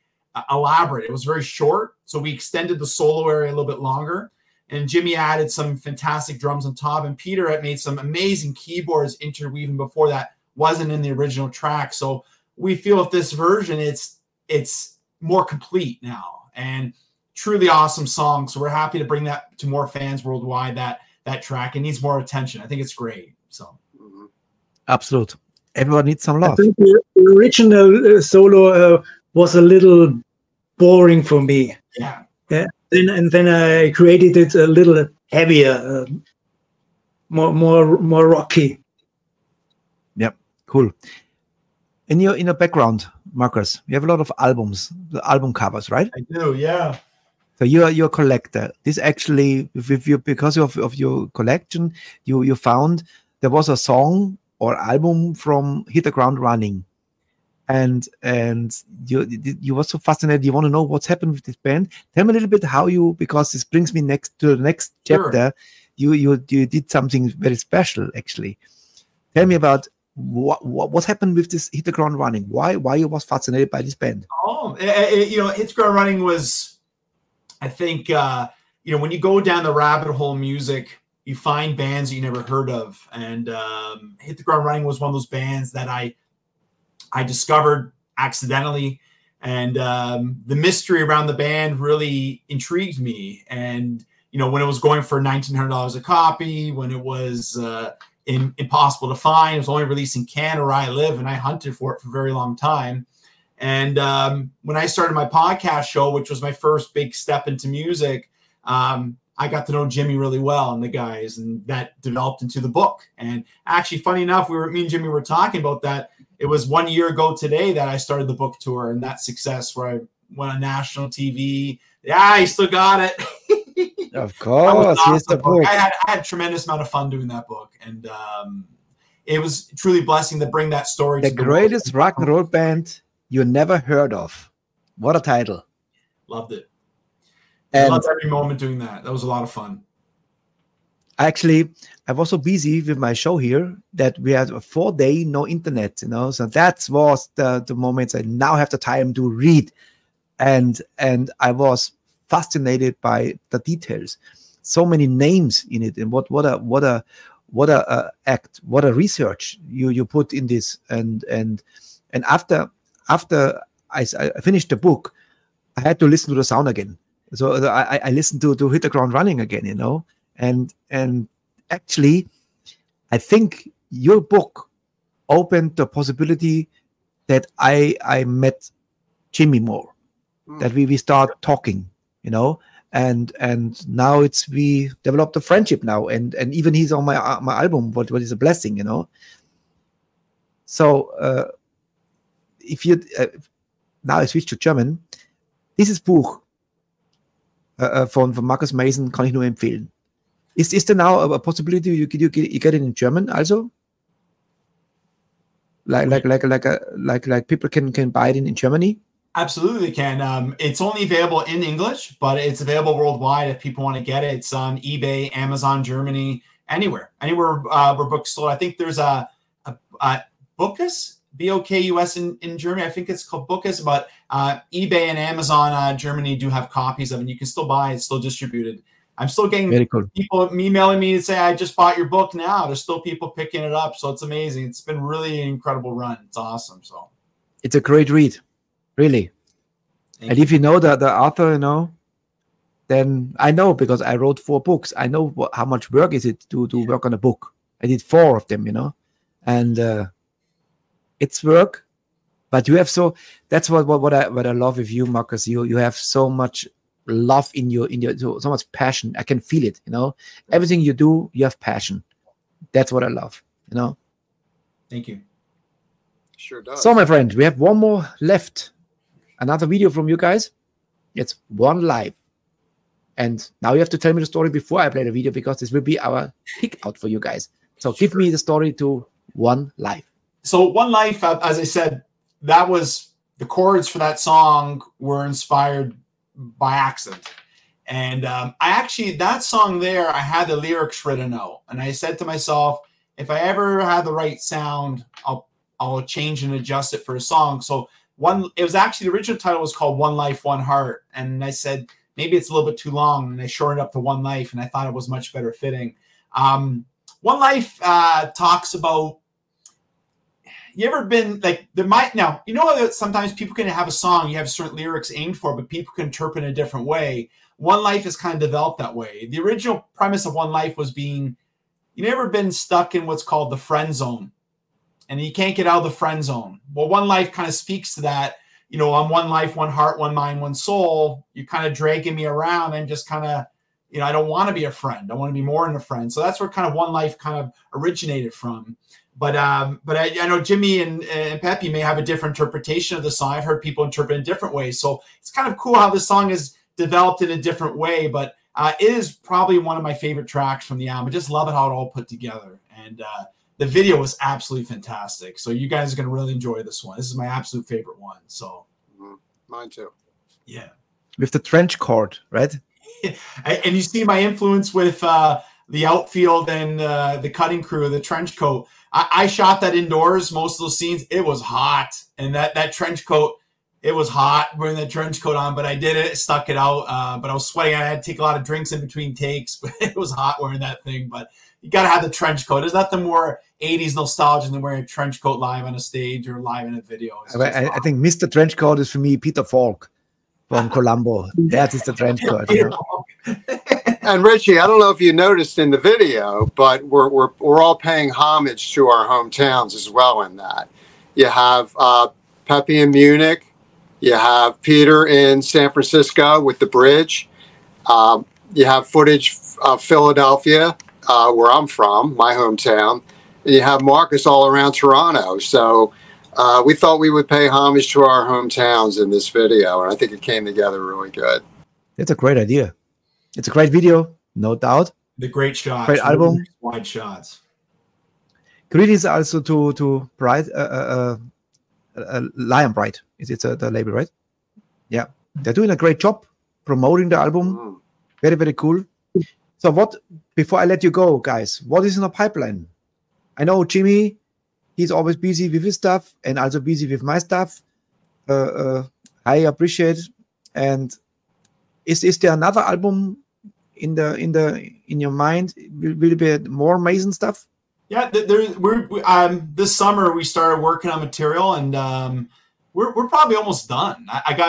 Speaker 3: elaborate. It was very short. So we extended the solo area a little bit longer. And Jimmy added some fantastic drums on top. And Peter had made some amazing keyboards interweaving before that wasn't in the original track. So we feel with this version, it's more complete now. And truly awesome song. So we're happy to bring that to more fans worldwide, that track. It needs more attention. I think it's great. So
Speaker 2: absolute. Everyone needs some love.
Speaker 4: I think the original solo was a little boring for me.
Speaker 3: Yeah.
Speaker 4: Then I created it a little heavier, more rocky.
Speaker 2: Yep, cool. In your background, Marcus, you have a lot of albums, the album covers, right?
Speaker 3: I do, yeah.
Speaker 2: So you're a collector. This actually, because of your collection, you found there was a song or album from Hit the Ground Running, and you were so fascinated. You want to know what's happened with this band. Tell me a little bit how you, because this brings me to the next chapter. Sure. You did something very special actually. Tell me about what happened with this Hit the Ground Running. Why you was fascinated by this band?
Speaker 3: Oh, Hit the Ground Running was, I think, when you go down the rabbit hole music, you find bands that you never heard of. And Hit the Ground Running was one of those bands that I discovered accidentally. And the mystery around the band really intrigued me. And, when it was going for $1,900 a copy, when it was impossible to find, it was only released in Canada where I live, and I hunted for it for a very long time. And when I started my podcast show, which was my first big step into music, I got to know Jimmy really well and the guys, and that developed into the book. And actually, funny enough, me and Jimmy were talking about that. It was 1 year ago today that I started the book tour, and that success where I went on national TV. Yeah, I still got it.
Speaker 2: Of course, here's the book.
Speaker 3: I had a tremendous amount of fun doing that book, and it was truly a blessing to bring that story.
Speaker 2: The greatest rock and roll band you never heard of. What a title!
Speaker 3: Loved it.
Speaker 2: And
Speaker 3: I loved every moment doing that. That was a lot of fun.
Speaker 2: Actually, I was so busy with my show here that we had a 4-day no internet. So that was the moment I now have the time to read, and I was fascinated by the details. So many names in it, and what a act, what a research you put in this. And after I finished the book, I had to listen to the sound again. So I listened to Hit the Ground Running again, and actually, I think your book opened the possibility that I met Jimmy more, that we start talking, and now we developed a friendship now, and even he's on my album, what is a blessing, So if you now I switch to German, dieses Buch von Marcus Mason kann ich nur empfehlen. Is there now a possibility you get it in German also? Like people can buy it in Germany?
Speaker 3: Absolutely, they can. It's only available in English, but it's available worldwide if people want to get it. It's on eBay, Amazon, Germany, anywhere where books sold. I think there's a Bookus BOK US in Germany. I think it's called Bookus, but eBay and Amazon Germany do have copies of it. You can still buy it. It's still distributed. I'm still getting people emailing me and say, I just bought your book now. There's still people picking it up. So it's amazing. It's been really an incredible run. It's awesome. So
Speaker 2: it's a great read, really. And if you know the author, you know, then I know, because I wrote 4 books. I know how much work is it to work on a book. I did 4 of them, you know, and it's work, but you have that's what I love with you, Marcus. You have so much love in your so much passion. I can feel it, you know. Everything you do, you have passion. That's what I love, you know.
Speaker 3: Thank you.
Speaker 5: Sure does.
Speaker 2: So my friend, we have one more left. Another video from you guys. It's One Life. And now you have to tell me the story before I play the video, because this will be our pick out for you guys. So give me the story to One Life.
Speaker 3: So One Life, as I said, that was the chords for that song were inspired by accident. And that song there, I had the lyrics written out. And I said to myself, if I ever had the right sound, I'll change and adjust it for a song. So it was actually, the original title was called One Life, One Heart. And I said, maybe it's a little bit too long. And I shortened it up to One Life. And I thought it was much better fitting. One Life talks about, you ever been like, now, you know that sometimes people can have a song, you have certain lyrics aimed for, but people can interpret in a different way. One Life is kind of developed that way. The original premise of One Life was being, you never been stuck in what's called the friend zone, and you can't get out of the friend zone. Well, One Life kind of speaks to that. You know, I'm one life, one heart, one mind, one soul. You're kind of dragging me around and just kind of, you know, I don't want to be a friend. I want to be more than a friend. So that's where kind of One Life kind of originated from. But I know Jimmy and Pepe may have a different interpretation of the song. I've heard people interpret it in different ways. So it's kind of cool how the song is developed in a different way. But it is probably one of my favorite tracks from the album. I just love it how it all put together. And the video was absolutely fantastic. So you guys are going to really enjoy this one. This is my absolute favorite one. So
Speaker 5: mine too.
Speaker 3: Yeah.
Speaker 2: With the trench coat, right?
Speaker 3: And you see my influence with the outfield and the cutting crew, the trench coat. I shot that indoors, most of those scenes. It was hot. And that trench coat, it was hot wearing that trench coat on, but I did it, stuck it out. But I was sweating. I had to take a lot of drinks in between takes, but it was hot wearing that thing. But you got to have the trench coat. There's nothing more 80s nostalgia than wearing a trench coat live on a stage or live in a video.
Speaker 2: I think Mr. Trench Coat is for me Peter Falk from Columbo. That is the trench coat. You know?
Speaker 5: And Richie, I don't know if you noticed in the video, but we're all paying homage to our hometowns as well in that. You have Pepe in Munich. You have Peter in San Francisco with the bridge. You have footage of Philadelphia, where I'm from, my hometown. And you have Marcus all around Toronto. So we thought we would pay homage to our hometowns in this video, and I think it came together really good.
Speaker 2: That's a great idea. It's a great video, no doubt.
Speaker 3: The great shots.
Speaker 2: Great album.
Speaker 3: Wide shots.
Speaker 2: Greetings also to Bright, Lion Bright. It's the label, right? Yeah. They're doing a great job promoting the album. Very, very cool. So before I let you go, guys, what is in the pipeline? I know Jimmy, he's always busy with his stuff and also busy with my stuff. I appreciate it. And is there another album in your mind? Will there be more Mason stuff?
Speaker 3: Yeah, this summer we started working on material, and we're probably almost done.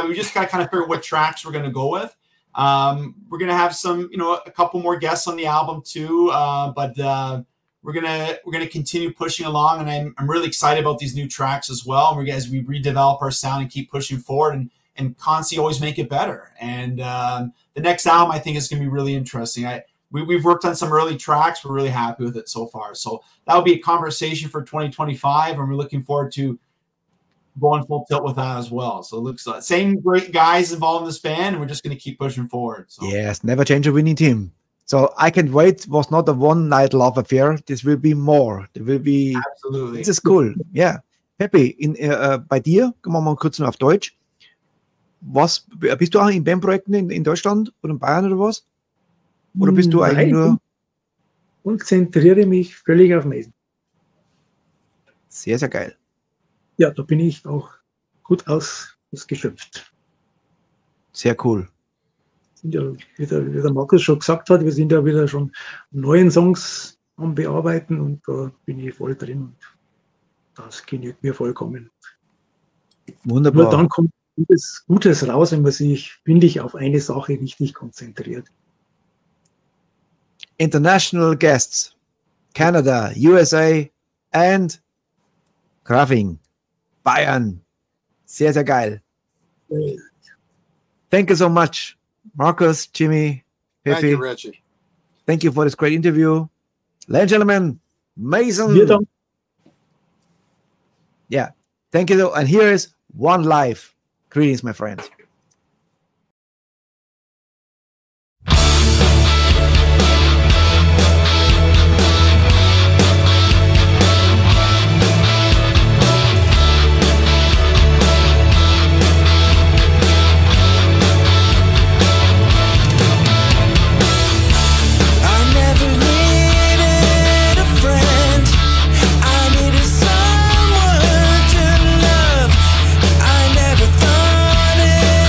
Speaker 3: We just got to kind of figure out what tracks we're going to go with. We're going to have some, a couple more guests on the album too. But we're gonna continue pushing along, and I'm really excited about these new tracks as well. As we redevelop our sound and keep pushing forward and constantly always make it better. And the next album I think is going to be really interesting. We've worked on some early tracks. We're really happy with it so far. So that'll be a conversation for 2025, and we're looking forward to going full tilt with that as well. So it looks like same great guys involved in this band, and we're just going to keep pushing forward. So.
Speaker 2: Yes, never change a winning team. So I Can't Wait was not a one-night love affair. This will be more. There will be.
Speaker 3: Absolutely.
Speaker 2: This is cool. Yeah. Pepe, bei dir, gehen wir mal kurz noch auf Deutsch. Bist du auch in Bandprojekten in Deutschland oder in Bayern oder was? Oder bist du eigentlich nur...
Speaker 4: Konzentriere mich völlig auf Mason.
Speaker 2: Sehr, sehr geil.
Speaker 4: ja, da bin ich auch gut ausgeschöpft.
Speaker 2: Sehr cool.
Speaker 4: Sind ja, wie der Markus schon gesagt hat, wir sind ja wieder schon neuen Songs am Bearbeiten und da bin ich voll drin und das genügt mir vollkommen.
Speaker 2: Wunderbar.
Speaker 4: Nur dann kommt Gutes raus, wenn man sich, finde ich, auf eine Sache richtig konzentriert.
Speaker 2: International guests, Canada, USA and Grafing, Bayern. Sehr, sehr geil. Thank you so much, Marcus, Jimmy,
Speaker 5: Thank
Speaker 2: Pepe.
Speaker 5: you, Richie.
Speaker 2: Thank you for this great interview. Ladies and gentlemen, Mason.
Speaker 4: Wir dann.
Speaker 2: Yeah, thank you. And here is One Life. Greetings, my friends.
Speaker 6: Someone to love. I never thought it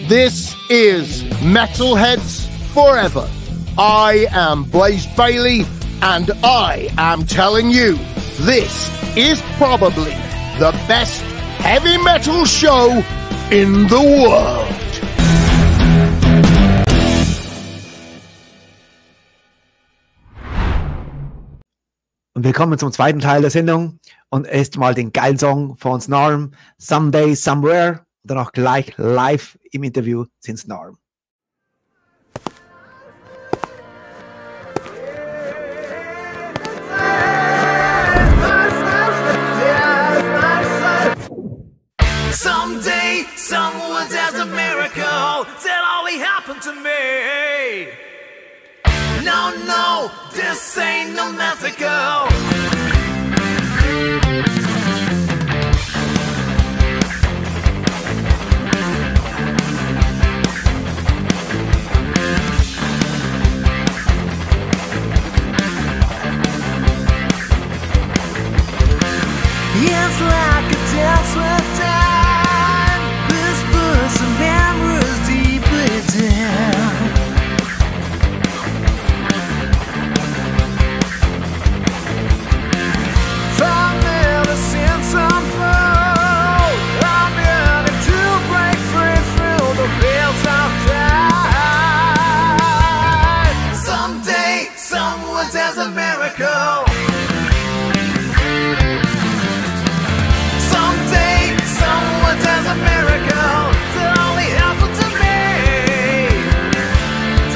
Speaker 6: This is Metalheads Forever. I am Blaze Bailey, and I am telling you, this is probably the best heavy metal show in the world.
Speaker 2: Und willkommen zum zweiten Teil der Sendung und erst mal den geilen Song von Snarm, Someday, Somewhere. Und dann auch gleich live im Interview sind Snarm.
Speaker 7: Someday, someone does a miracle that only happened to me. No, no, this ain't no mythical. It's like a dance with time, whispers and memories deeply down. From there since I'm full, I'm yearning to break free through the veils of time. Someday, someone does a miracle. There's a miracle that only happened to me.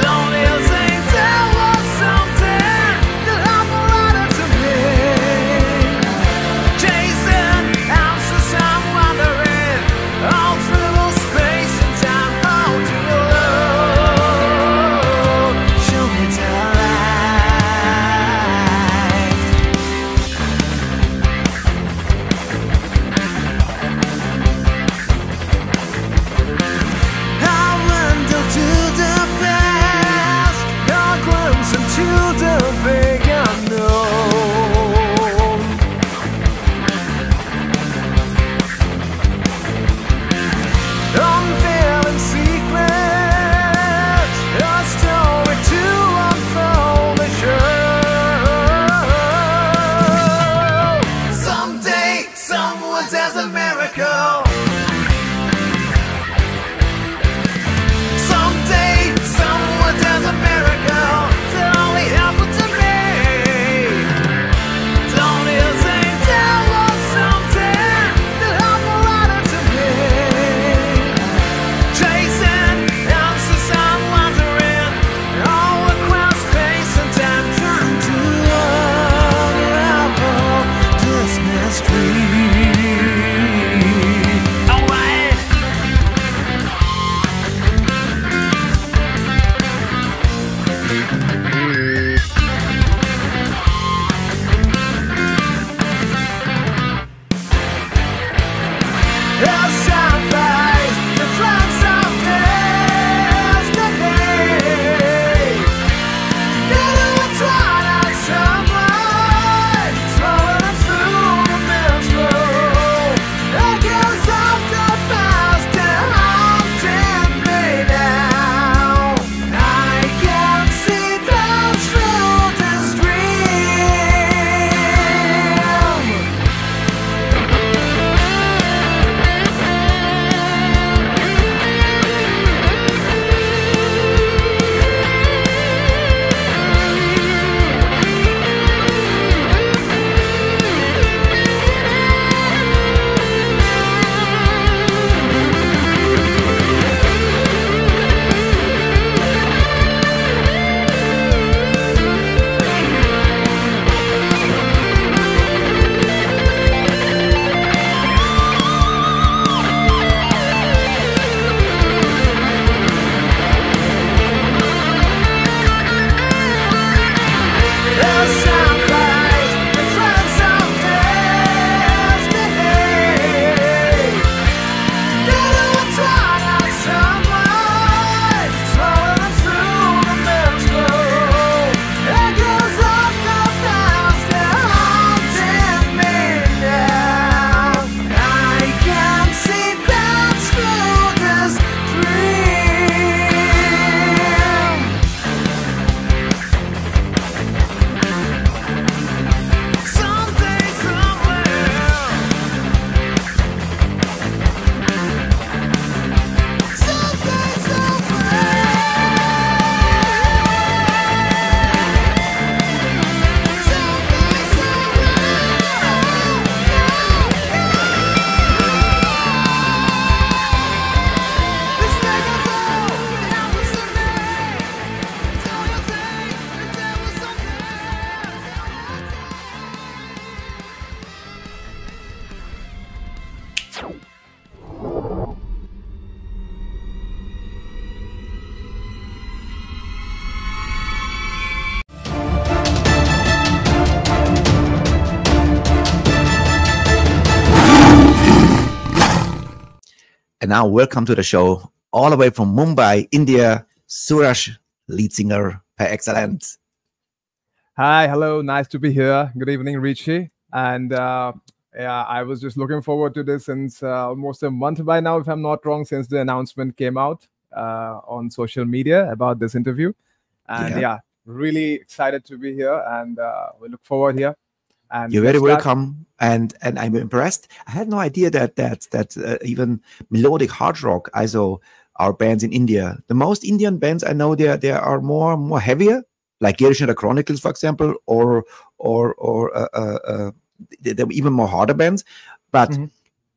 Speaker 7: Don't you think there was something that happened to me? Chasing answers, I'm wandering all through space and time. How do you love? Show me the to the big unknown. Unveiling secrets, a story to unfold the show. Someday, someone does a miracle. Someday, someone does a miracle. Only
Speaker 2: And now welcome to the show, all the way from Mumbai, India, Suraj, lead singer par excellence.
Speaker 8: Hi, hello, nice to be here. Good evening, Richie. And yeah, I was just looking forward to this since almost a month by now, if I'm not wrong, since the announcement came out on social media about this interview. And yeah, really excited to be here, and we look forward here. And
Speaker 2: you're very welcome, and I'm impressed. I had no idea that even melodic hard rock also are bands in India. The most Indian bands I know, they are more heavier, like Gästen der Chronicles, for example, or they're even more harder bands. But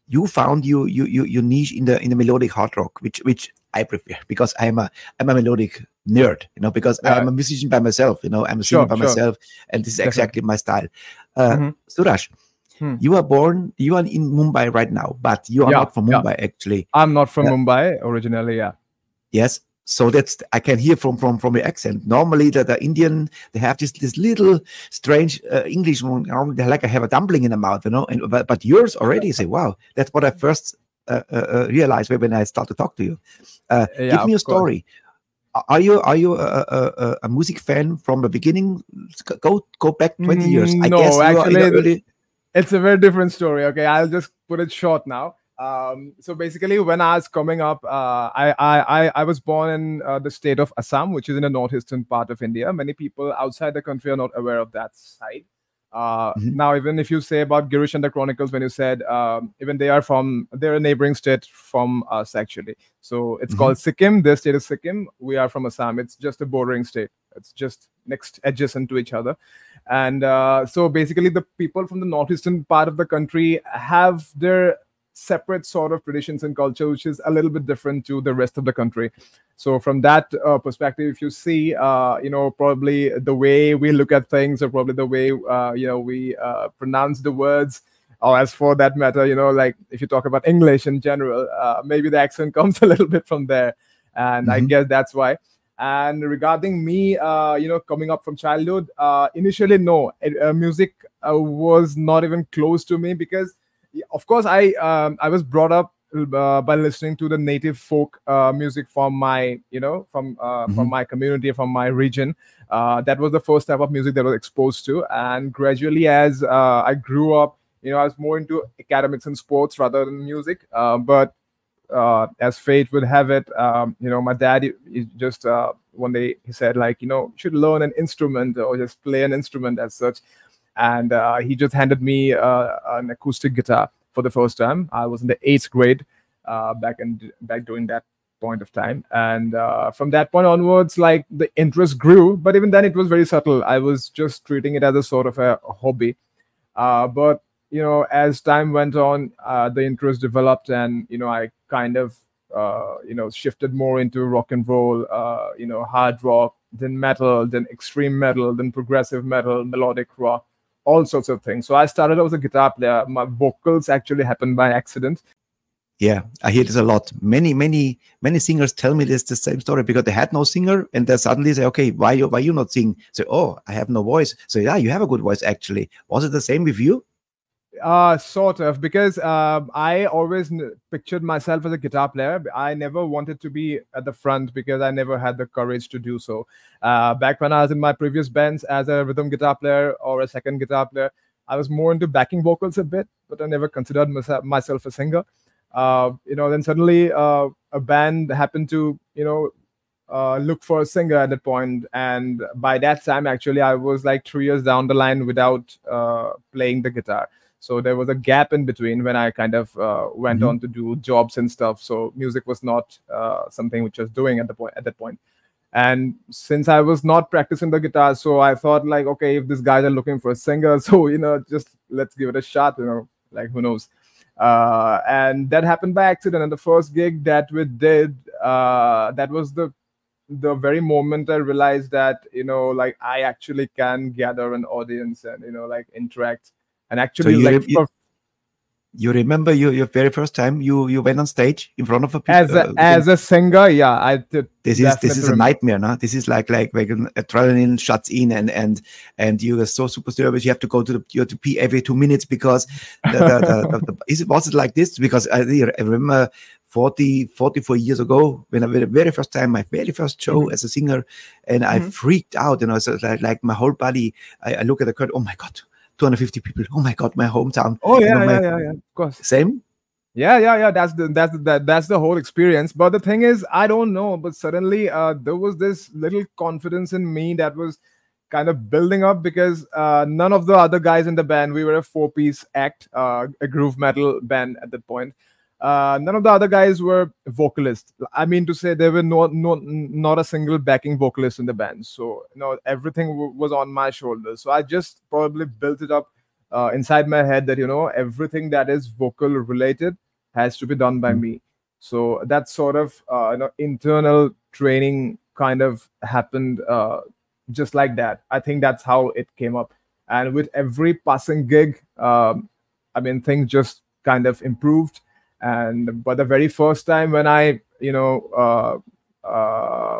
Speaker 2: you found your niche in the melodic hard rock, which I prefer, because I'm a melodic nerd, because I'm a musician by myself, I'm a singer by myself, and this is exactly my style. Suraj, you are in Mumbai right now, but you are not from Mumbai, actually.
Speaker 8: I'm not from Mumbai originally,
Speaker 2: Yes, so that's, I can hear from your accent. Normally, the Indian, they have this little strange English one. They like I have a dumpling in the mouth, but yours already say, wow, that's what I first realized when I start to talk to you. Give me a story. Are you a music fan from the beginning? Go back 20 years. I
Speaker 8: no,
Speaker 2: guess
Speaker 8: actually, it's a very different story. Okay, I'll just put it short now. So basically, when I was coming up, I was born in the state of Assam, which is in the northeastern part of India. Many people outside the country are not aware of that side. Now, even if you say about Gästen der Chronicles, when you said even they're a neighboring state from us, actually. So it's called Sikkim. Their state is Sikkim. We are from Assam. It's just a bordering state. It's just next adjacent to each other. And so basically, the people from the northeastern part of the country have their separate sort of traditions and culture, which is a little bit different to the rest of the country. So from that perspective, if you see, probably the way we look at things, or probably the way, we pronounce the words, or as for that matter, like if you talk about English in general, maybe the accent comes a little bit from there. And I guess that's why. And regarding me, coming up from childhood, initially, no, music was not even close to me, because of course, I was brought up by listening to the native folk music from my, from my community, from my region. That was the first type of music that I was exposed to. And gradually, as I grew up, I was more into academics and sports rather than music. But as fate would have it, my dad, he just one day he said, like, you should learn an instrument or just play an instrument as such. And he just handed me an acoustic guitar for the first time. I was in the 8th grade back during that point of time. And from that point onwards, like, the interest grew. But even then, it was very subtle. I was just treating it as a sort of a hobby. But, as time went on, the interest developed, and, I kind of, shifted more into rock and roll, hard rock, then metal, then extreme metal, then progressive metal, melodic rock, all sorts of things. So I started out as a guitar player. My vocals actually happened by accident.
Speaker 2: Yeah, I hear this a lot. Many singers tell me this the same story, because they had no singer, and they suddenly say, okay, why you not sing? So, oh, I have no voice. So yeah, you have a good voice, actually. Was it the same with you?
Speaker 8: Sort of, because I always pictured myself as a guitar player. I never wanted to be at the front, because I never had the courage to do so. Back when I was in my previous bands as a rhythm guitar player or a second guitar player, I was more into backing vocals a bit, but I never considered myself a singer. Then suddenly a band happened to, look for a singer at that point. And by that time, actually, I was like 3 years down the line without playing the guitar. So there was a gap in between when I kind of went on to do jobs and stuff. So music was not something which I was doing at that point. And since I was not practicing the guitar, so I thought, like, okay, if these guys are looking for a singer, so just let's give it a shot. Like, who knows? And that happened by accident. And the first gig that we did, that was the very moment I realized that, like, I actually can gather an audience and, like, interact. And actually,
Speaker 2: so you remember your very first time you went on stage in front of a people?
Speaker 8: As a singer, yeah, I did.
Speaker 2: This is a nightmare, no? This is like adrenaline shuts in, and you are so super nervous. You have to you have to pee every 2 minutes, because was it like this? Because I remember 44 years ago, when I the very first time, my very first show as a singer, and I freaked out, you know, so like my whole body, I look at the crowd, oh my God, 250 people, oh my God, my hometown.
Speaker 8: Oh yeah,
Speaker 2: you know,
Speaker 8: yeah, of course.
Speaker 2: Same?
Speaker 8: Yeah. That's the whole experience. But the thing is, I don't know, but suddenly there was this little confidence in me that was kind of building up, because none of the other guys in the band, we were a 4-piece act, a groove metal band at that point. None of the other guys were vocalists. I mean to say, there were not a single backing vocalist in the band. So you know, everything was on my shoulders. So I just probably built it up inside my head that, you know, everything that is vocal related has to be done by me. So that sort of you know, internal training kind of happened just like that. I think that's how it came up. And with every passing gig, I mean, things just kind of improved. But the very first time when I, you know,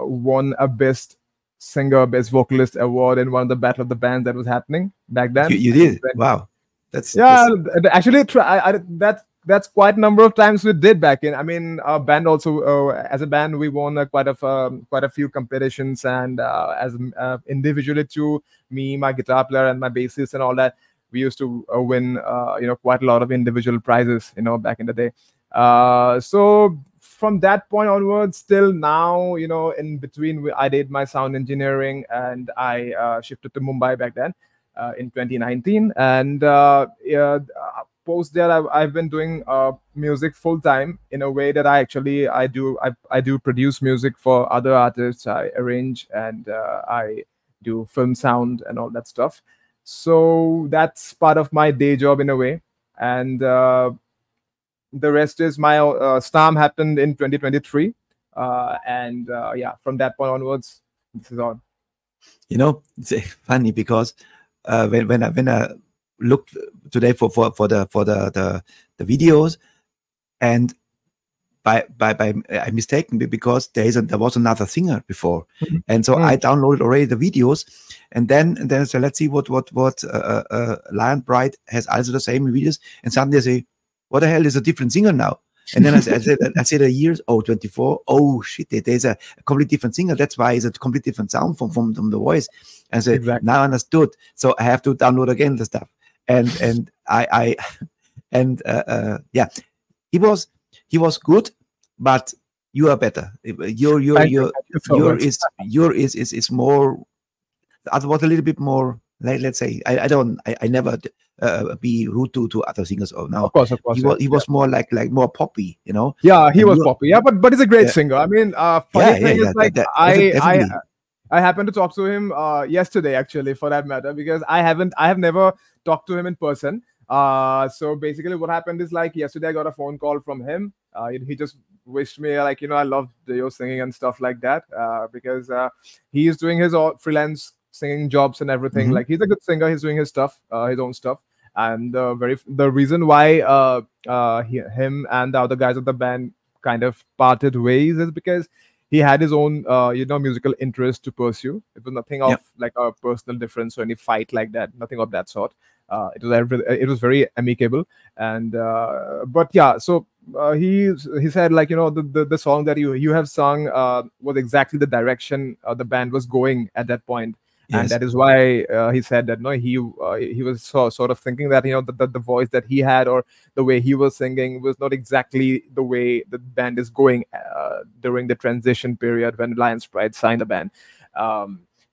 Speaker 8: won a best singer, best vocalist award in one of the Battle of the Bands that was happening back then.
Speaker 2: You did? Wow.
Speaker 8: Actually, that's quite a number of times we did back in. I mean, our band also, as a band, we won quite a few competitions, and as individually too, me, my guitar player, and my bassist, and all that, we used to win, you know, quite a lot of individual prizes, you know, back in the day. So from that point onwards till now, you know, in between, I did my sound engineering, and I shifted to Mumbai back then in 2019, and post that I've been doing music full time, in a way that I do produce music for other artists. I arrange, and I do film sound and all that stuff. So that's part of my day job in a way. And the rest is my Snarm happened in 2023, and yeah, from that point onwards, this is on.
Speaker 2: You know, it's funny because when I looked today for the videos, and by I mistaken because there was another singer before, and so I downloaded already the videos, and then so let's see what Lion Bright has also the same videos, and suddenly I say, what the hell is a different singer now? And then I said the years, 24, oh shit, there's a completely different singer. That's why it's a completely different sound from the voice. And so now I understood. So I have to download again the stuff. And yeah, he was good, but you are better. Your is more. I was a little bit more. Let's say I never be rude to other singers. Oh, now,
Speaker 8: of course,
Speaker 2: he was more like more poppy, you know.
Speaker 8: Yeah, he was poppy. Yeah, but he's a great singer. I mean, funny thing is, like, I happened to talk to him yesterday, actually, for that matter, because I have never talked to him in person. So basically, what happened is, like, yesterday I got a phone call from him. He just wished me, like, you know, I loved your singing and stuff like that, because he is doing his freelance singing jobs and everything. Like, he's a good singer. He's doing his stuff, his own stuff. And the reason why him and the other guys of the band kind of parted ways is because he had his own you know, musical interest to pursue. It was nothing of like a personal difference or any fight like that, nothing of that sort. It was very amicable. And but yeah, so he said, like, you know, the song that you have sung was exactly the direction the band was going at that point. Yes. And that is why he said that, no, he was sort of thinking that, you know, the voice that he had or the way he was singing was not exactly the way the band is going during the transition period when Lion Sprite signed the band.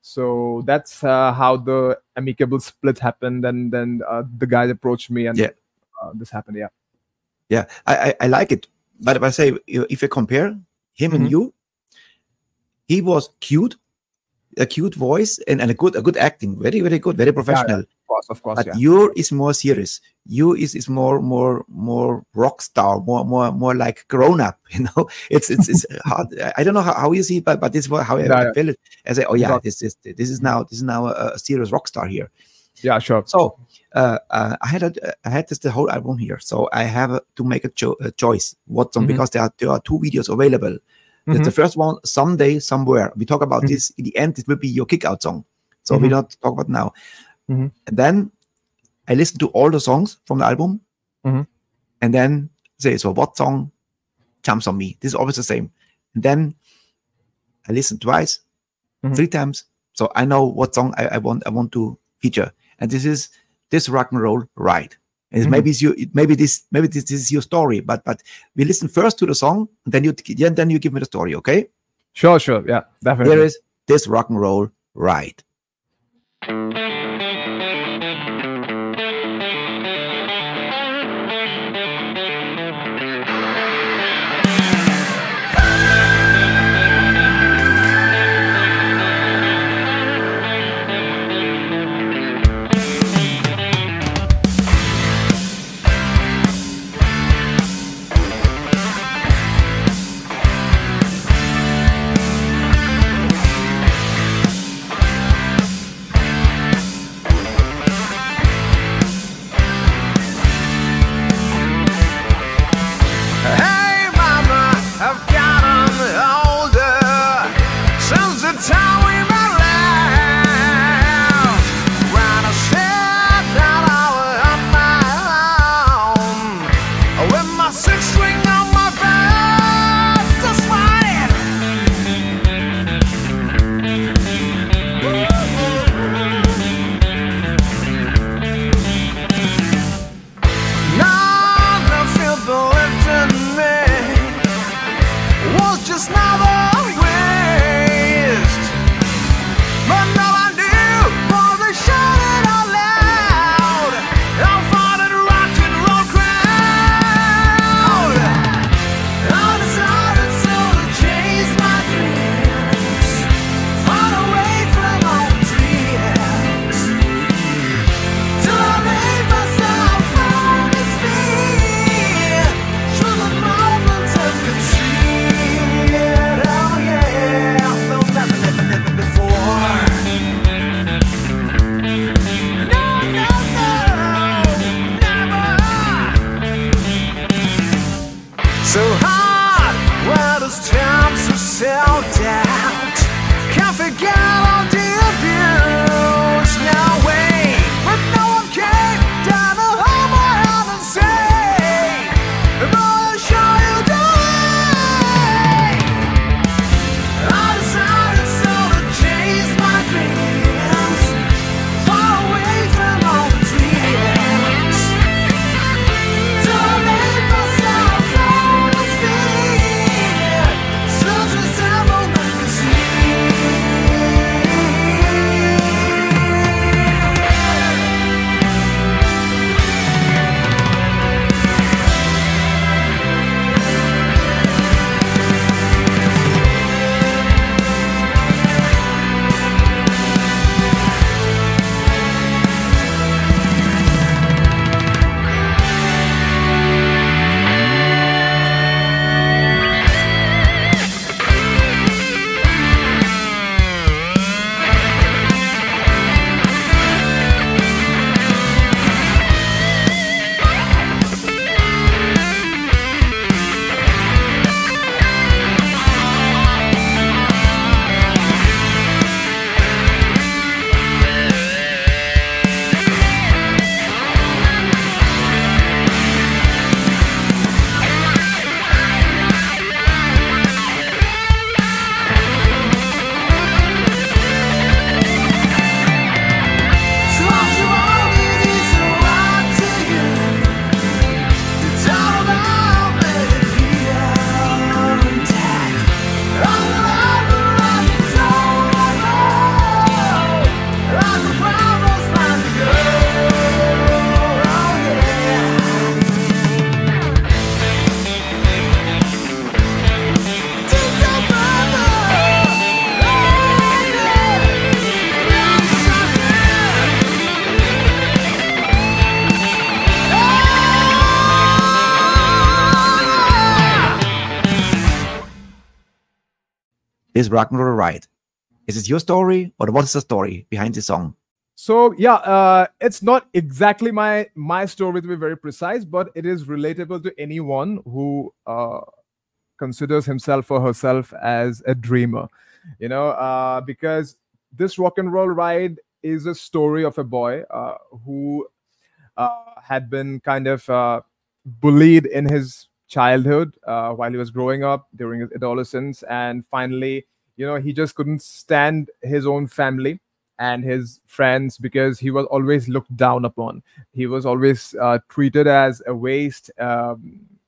Speaker 8: So that's how the amicable split happened, and then the guys approached me, and this happened. Yeah,
Speaker 2: I like it, but if I say, if you compare him and you, he was cute. A cute voice and a good acting, very good, very professional.
Speaker 8: Yeah, of course.
Speaker 2: But your is more serious. You is more rock star, more like grown up. You know, it's hard. I don't know how you see it, but this is how I feel it. I say, oh yeah, this is now a serious rock star here.
Speaker 8: Yeah, sure.
Speaker 2: So I had this the whole album here. So I have to make a choice what song, because there are two videos available. The first one, Someday, Somewhere. We talk about this in the end. It will be your kick-out song. So we don't talk about now. And then I listen to all the songs from the album, and then say, so what song jumps on me. This is always the same. And then I listen twice, 3 times, so I know what song I want to feature. And this is this rock and roll ride. And maybe this is your story, but we listen first to the song, and then you give me the story, okay?
Speaker 8: Sure, yeah, definitely.
Speaker 2: Here is this rock and roll ride. this rock and roll ride. Is it your story, or what is the story behind the song?
Speaker 8: So yeah, it's not exactly my story to be very precise, but it is relatable to anyone who considers himself or herself as a dreamer, you know, because this rock and roll ride is a story of a boy who had been kind of bullied in his childhood, while he was growing up, during his adolescence, and finally, he just couldn't stand his own family and his friends because he was always looked down upon. He was always treated as a waste,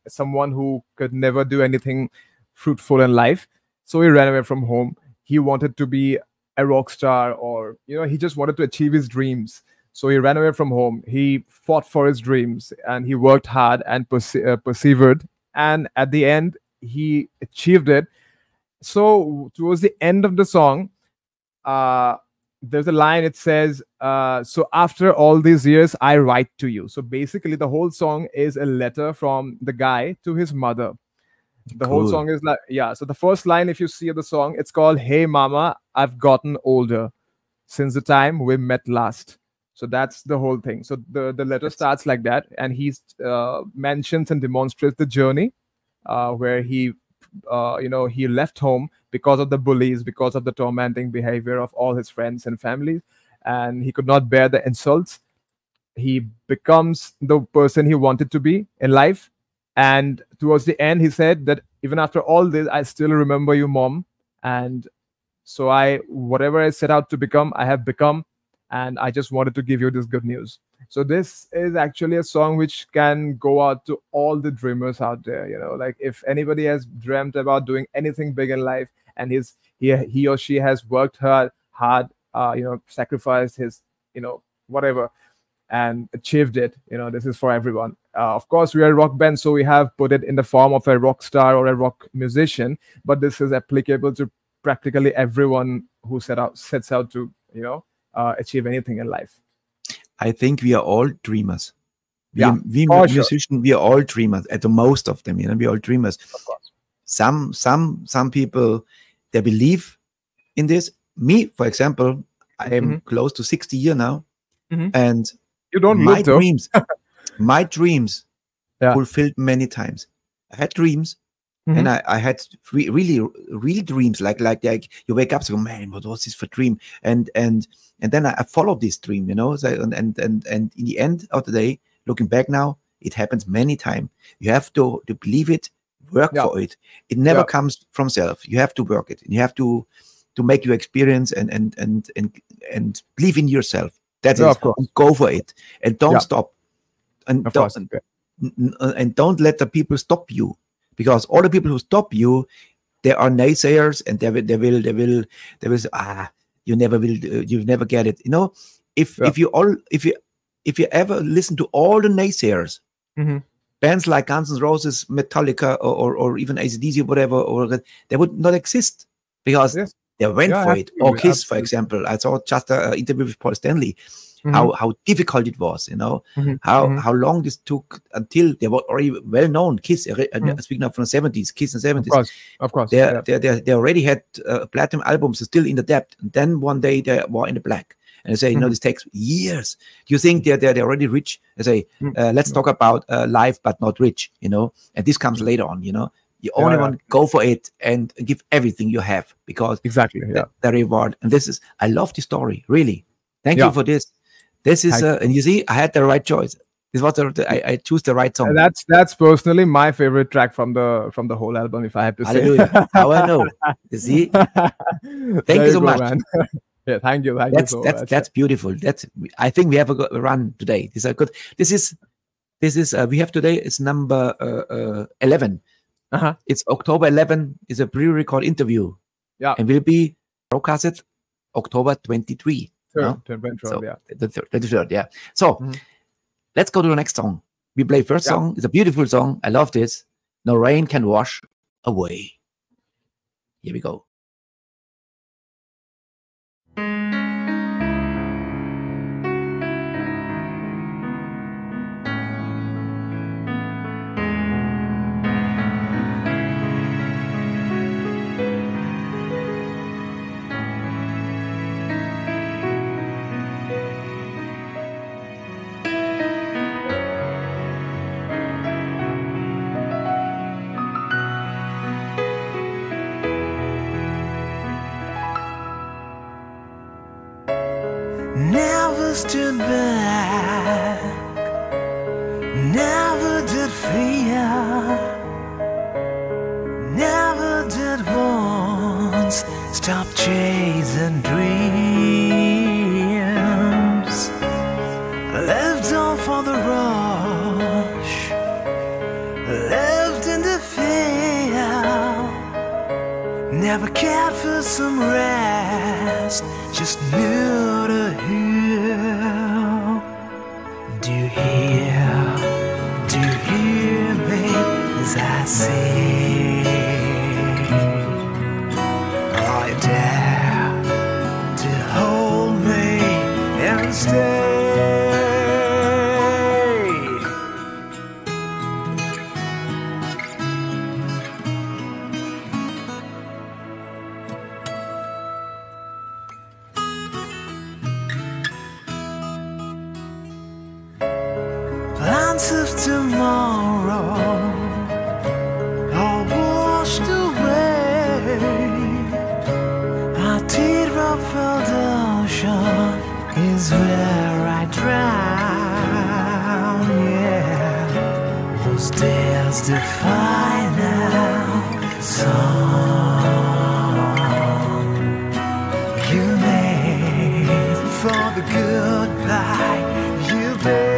Speaker 8: someone who could never do anything fruitful in life. So he ran away from home. He wanted to be a rock star, or he just wanted to achieve his dreams. So he ran away from home. He fought for his dreams, and he worked hard and persevered. And at the end, he achieved it. So towards the end of the song, there's a line. It says, "So after all these years, I write to you." So basically, the whole song is a letter from the guy to his mother. The whole song is like, yeah. So the first line, if you see the song, it's called "Hey Mama, I've gotten older since the time we met last." So that's the whole thing. So the letter starts like that, and he mentions and demonstrates the journey where he left home because of the bullies, because of the tormenting behavior of all his friends and family, and he could not bear the insults. He becomes the person he wanted to be in life. And towards the end, he said that even after all this, I still remember you, Mom. And so whatever I set out to become, I have become. And I just wanted to give you this good news. So this is actually a song which can go out to all the dreamers out there. Like if anybody has dreamt about doing anything big in life, and he or she has worked hard, sacrificed his, whatever, and achieved it, this is for everyone. Of course, we are a rock band, so we have put it in the form of a rock star or a rock musician, but this is applicable to practically everyone who sets out to, achieve anything in life.
Speaker 2: I think we are all dreamers. We musicians, we are all dreamers. At the most of them, we are all dreamers.
Speaker 8: Of course.
Speaker 2: Some people, they believe in this. Me, for example, I am close to 60 years now, and
Speaker 8: you don't
Speaker 2: my
Speaker 8: look, though.
Speaker 2: My dreams fulfilled many times. I had dreams, and I had really real dreams, like you wake up and go, man, what was this for dream? And then I followed this dream, So, and in the end of the day, looking back now, it happens many times. You have to believe it, work for it. It never comes from self. You have to work it. You have to make your experience and believe in yourself. That is, go for it, and don't stop, and don't let the people stop you, because all the people who stop you, they are naysayers, and they will say, you never get it. If you ever listen to all the naysayers, bands like Guns N' Roses, Metallica, or even AC/DC, whatever, they would not exist, because they went for it. Or Kiss, for example. I saw just an interview with Paul Stanley, how difficult it was, how long this took until they were already well known. Kiss, speaking of from the 70s, Kiss in the 70s.
Speaker 8: Of course.
Speaker 2: They already had platinum albums still in the depth. And then one day they were in the black. And they say, this takes years. Do you think they're already rich? They say, let's talk about life, but not rich, And this comes later on, You only want to go for it and give everything you have, because the reward. And I love the story, really. Thank you for this. This is, and you see, I had the right choice. This was I choose the right song.
Speaker 8: That's personally my favorite track from the whole album, if I have to say.
Speaker 2: Hallelujah. How I know. You see? Thank you so much.
Speaker 8: Man. Yeah, thank you. Thank you so much.
Speaker 2: That's beautiful. I think we have a run today. This is good. This is we have today is number 11. It's October 11. Is a pre-record interview. Yeah, and will be broadcasted October 23.
Speaker 8: The
Speaker 2: 23rd. Yeah. So let's go to the next song. We play first song. It's a beautiful song. I love this. No rain can wash away. Here we go.
Speaker 7: Never stood back, never did fear Stop chasing dreams. Lived on for the rush. Lived in the fear. Never cared for some rest. Just knew to hear. Do you hear? Do you hear me as I sing? Are you there to hold me and stay? Plans of tomorrow are washed away. A teardrop filled ocean is where I drown. Yeah, was this the final song you made for the goodbye you made?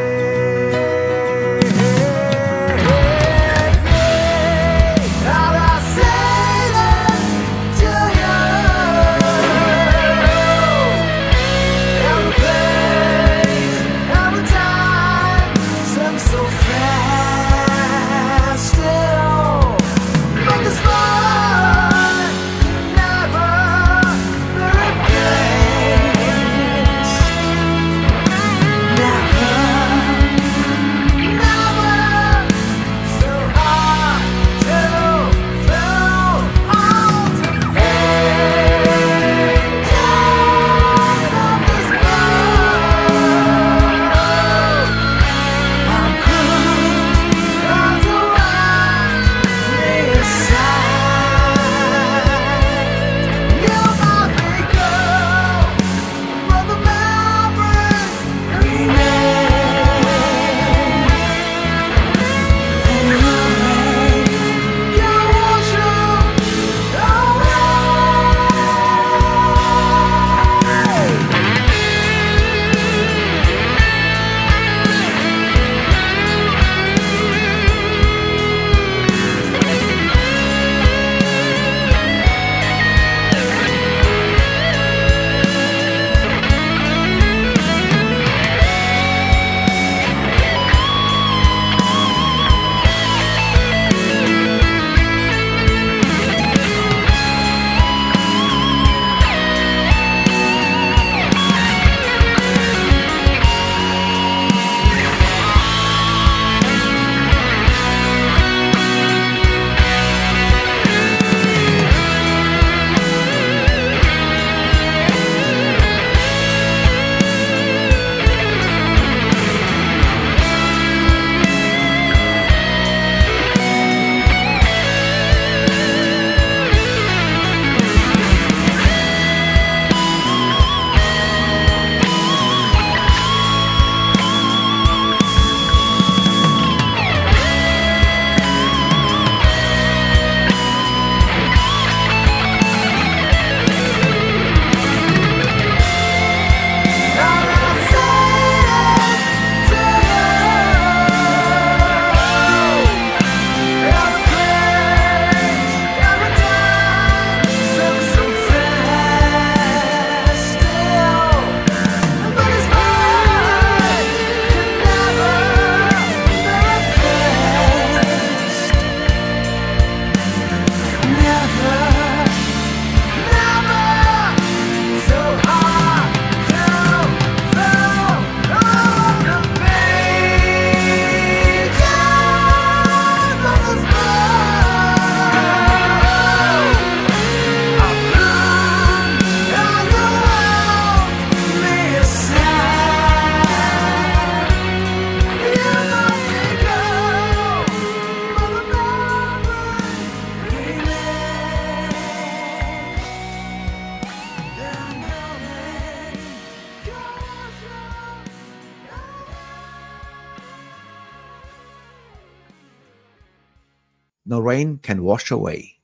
Speaker 2: No Rain Can Wash Away.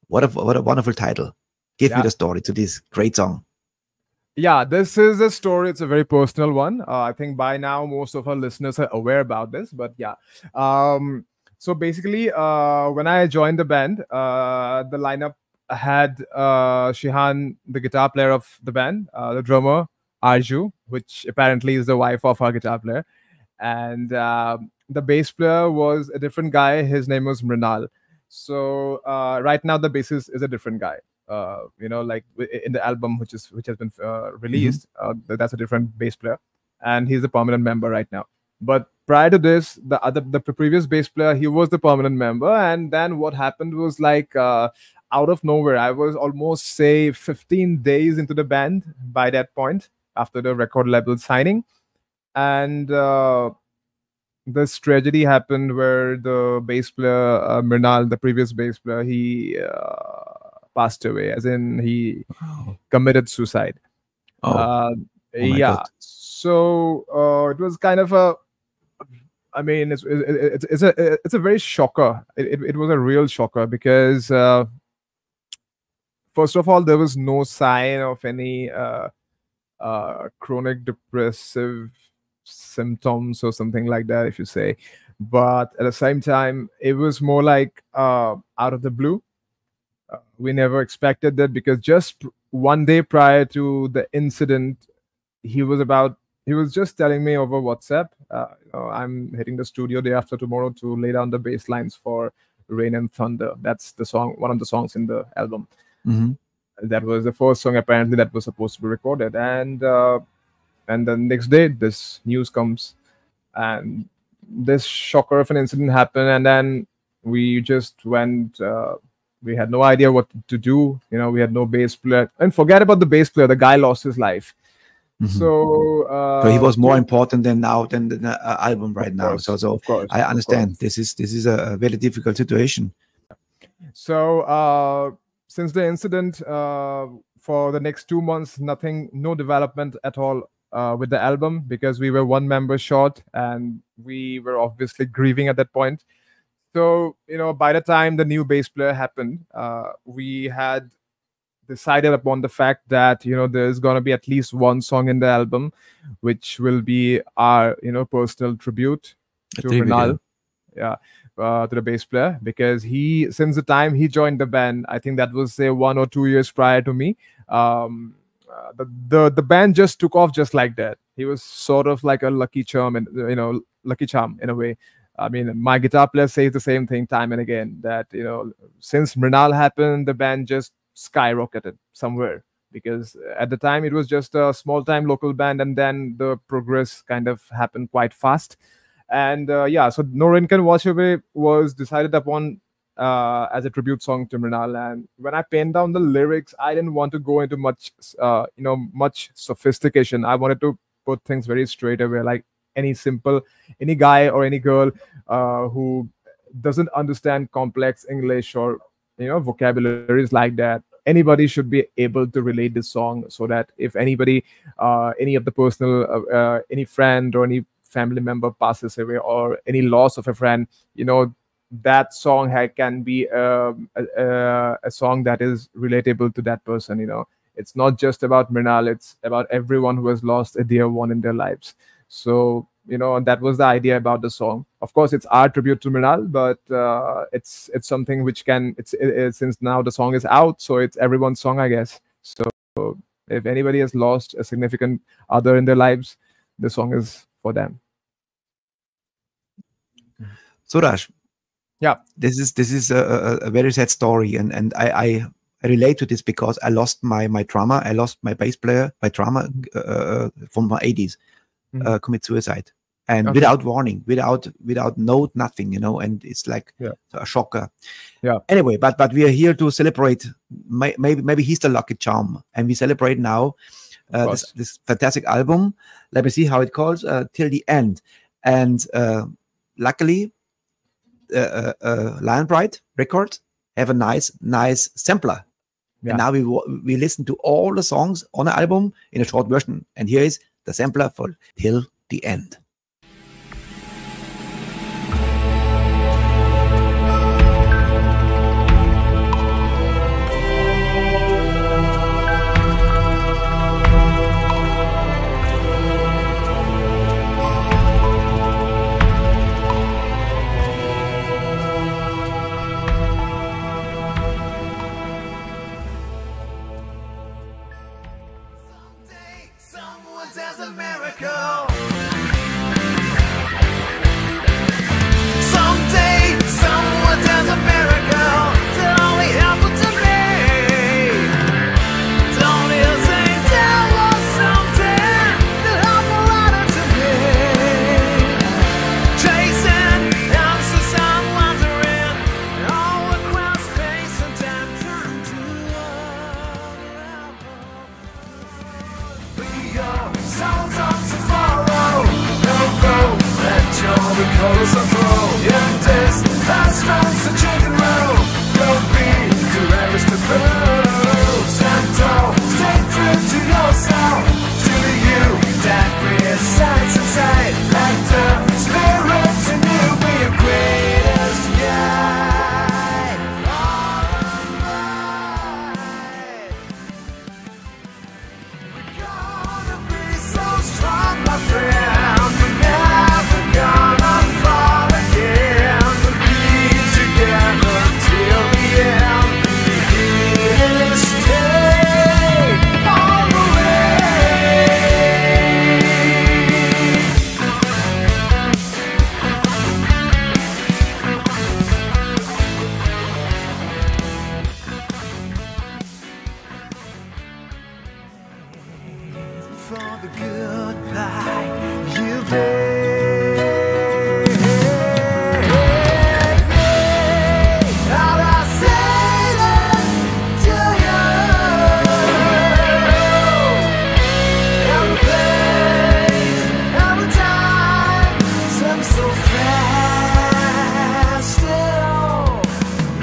Speaker 2: What a wonderful title. Give me the story to this great song.
Speaker 8: Yeah, this is a story. It's a very personal one. I think by now most of our listeners are aware about this, but yeah. So basically, when I joined the band, the lineup had Shihan, the guitar player of the band, the drummer Arju, which apparently is the wife of our guitar player, and the bass player was a different guy. His name was Mrinal. So right now the bassist is a different guy. Like in the album which has been released, that's a different bass player, and he's a permanent member right now. But prior to this, the previous bass player, he was the permanent member, and then what happened was like out of nowhere, I was almost say 15 days into the band by that point after the record label signing, and this tragedy happened where the bass player Mrinal, the previous bass player, he passed away, as in he committed suicide.
Speaker 2: God.
Speaker 8: So it was kind of a, I mean, it's a very shocker. It was a real shocker because first of all, there was no sign of any chronic depressive symptoms or something like that, if you say. But at the same time, it was more like out of the blue. We never expected that, because just one day prior to the incident, he was just telling me over WhatsApp, I'm hitting the studio day after tomorrow to lay down the bass lines for Rain and Thunder. That's the song, one of the songs in the album. That was the first song apparently that was supposed to be recorded, and the next day this news comes, and this shocker of an incident happened, and then we just went. We had no idea what to do. We had no bass player, and forget about the bass player. The guy lost his life. So
Speaker 2: he was more important than the album right now. So of course, I understand. This is a very difficult situation.
Speaker 8: So since the incident, for the next 2 months, no development at all with the album, because we were one member short, and we were obviously grieving at that point. So by the time the new bass player happened, we had decided upon the fact that there's gonna be at least one song in the album which will be our personal tribute to Mrinal, to the bass player, because since the time he joined the band, I think that was say 1 or 2 years prior to me, the band just took off just like that. He was sort of like a lucky charm, and lucky charm in a way. I mean, my guitar player says the same thing time and again, that since Mrinal happened, the band just skyrocketed somewhere, because at the time it was just a small time local band, and then the progress kind of happened quite fast. And so No Rain Can Wash Away was decided upon as a tribute song to Mrinal. And when I penned down the lyrics, I didn't want to go into much sophistication. I wanted to put things very straight away, like any guy or any girl who doesn't understand complex English or vocabularies like that, anybody should be able to relate this song, so that if anybody, any of the personal, any friend or any family member passes away, or any loss of a friend, that song can be a song that is relatable to that person. It's not just about Mrinal, it's about everyone who has lost a dear one in their lives. So that was the idea about the song. Of course, it's our tribute to Mrinal, but it's something which since now the song is out, so it's everyone's song, I guess. So if anybody has lost a significant other in their lives, the song is for them.
Speaker 2: Suraj,
Speaker 8: yeah,
Speaker 2: this is a very sad story, and I relate to this because I lost my drummer. I lost my bass player, my drummer from my 80s. Commit suicide, and without warning, without note, nothing, and it's like a shocker. Anyway, but we are here to celebrate. Maybe he's the lucky charm, and we celebrate now this fantastic album. Let me see how it calls, Till the End. And luckily, Lion Bright Records have a nice sampler. And now we listen to all the songs on the album in a short version, and here is the sampler for Till the End.
Speaker 7: miracle. Someday, someone does a miracle that only happened to me. Don't you think there was something that happened right to me? Chasing answers and wondering all across space and time, trying to be your songs of tomorrow. No road that you'll be close and throw. In this fast runs the chicken roll. Don't be too ravished to prove. Stand tall, stay true to yourself. To the you that resides inside. Like the spirit in you, be your greatest guide. We're gonna be so strong, my friend. We're never gonna fall again. We'll be together till the end. We're here to stay all the way. For the goodbye you made. How I say this to you. Every place, every time seems so fast still.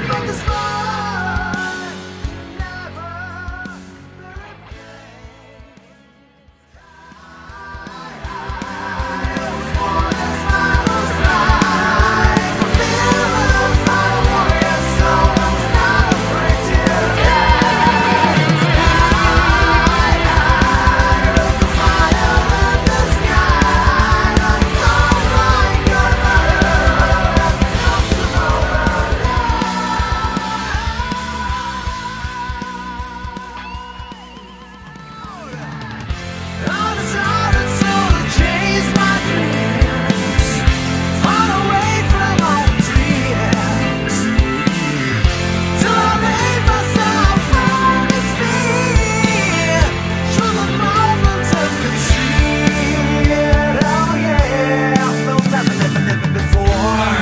Speaker 7: Make us fun, never I decided to chase my dreams, run away from my dreams, till I made myself on his feet, through the moments of conceit. Oh yeah, I felt never before.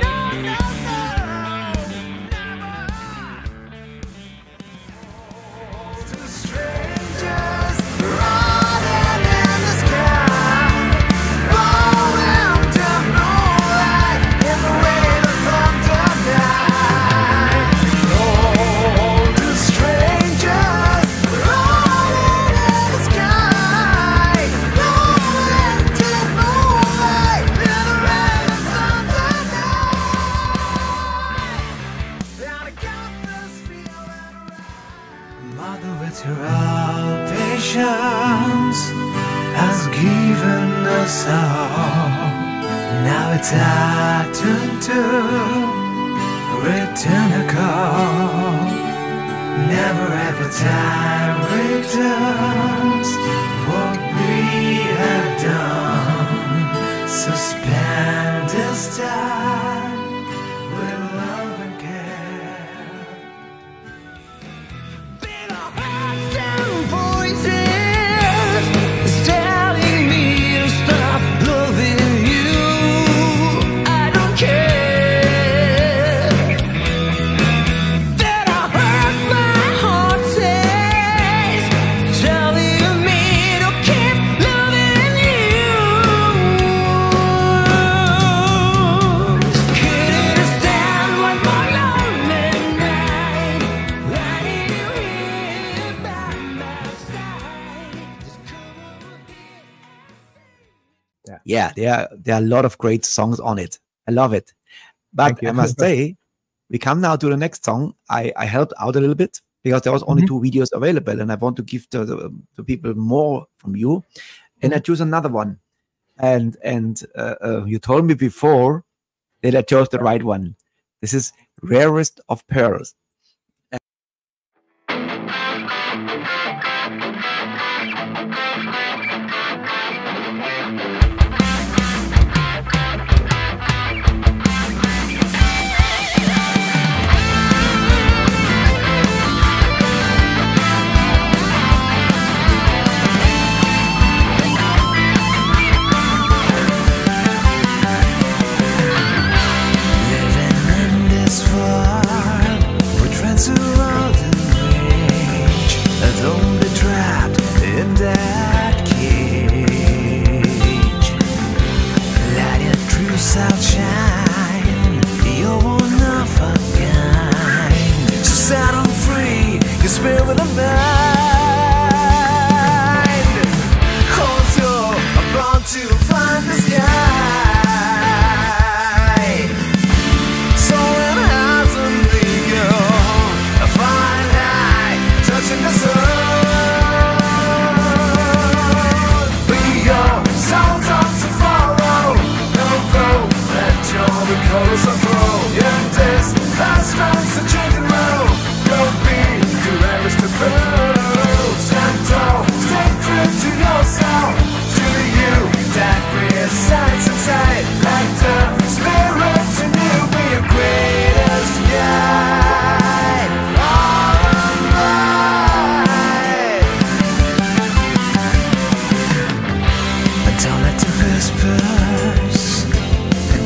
Speaker 7: No, never. To strangers running in the sky, rolling down moonlight in the rain of thunder night. Oh, to strangers running in the sky, rolling down moonlight in the rain of thunder night. And I got this feeling right. Mother, with her all patience, has given us all. Now it's our turn to return a call. Never ever time returns what we have done. Suspend this time with love and care. Bitter hearts and voices telling me to stop loving you. I don't care that I hurt my heart says, telling me to keep loving you. Couldn't stand one more lonely night. Why did you here by my side? Just come over here.
Speaker 2: Yeah, there are a lot of great songs on it. I love it. But
Speaker 8: Thank you.
Speaker 2: I must say, we come now to the next song. I helped out a little bit because there was only 2 videos available, and I want to give the people more from you. And I choose another one. And you told me before that I chose the right one. This is Rarest of Pearls.
Speaker 7: filled with a mind. Also, I'm born to find the sky. So it hasn't legal. I find high, touching the sun. Be your soul up to follow. No vote, let your colors unfold. Yeah, this fast runs the chicken roll. Don't be too embarrassed to prove. Stand tall, stay true to yourself. To you that resides inside. Like the spirit in you, be your greatest guide. Alright. Don't let the whispers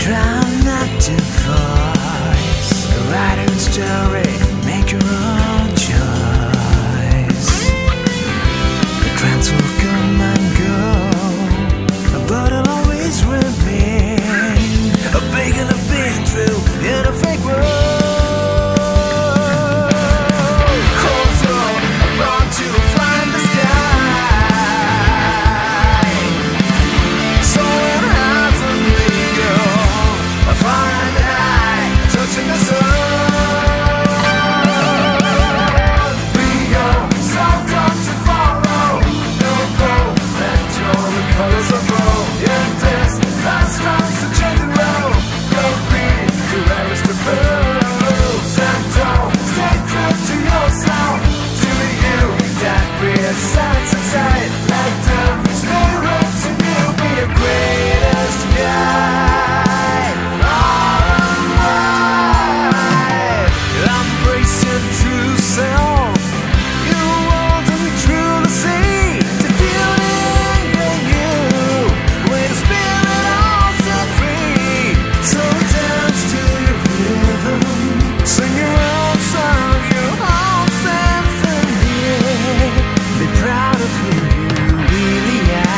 Speaker 7: drown that device. Write your story, make your own choice. The trends will come and go, but it'll always remain a big and a big true in a fake world. Also, I'm born to find the sky. So it hasn't legal. I find high, touching the sun. Be your soul come to follow. No vote, let your colors unfold. Yeah, this fast runs the chicken roll. Don't be too embarrassed to prove. Stand tall, stay true to yourself. To you that resides inside. Let the spirit in you be your greatest guide. Alright, embracing true self. You old and true to see. To feel it in you. When the spirit all set free. So dance to your rhythm. Sing your own song, your own symphony. Be proud of who you really are.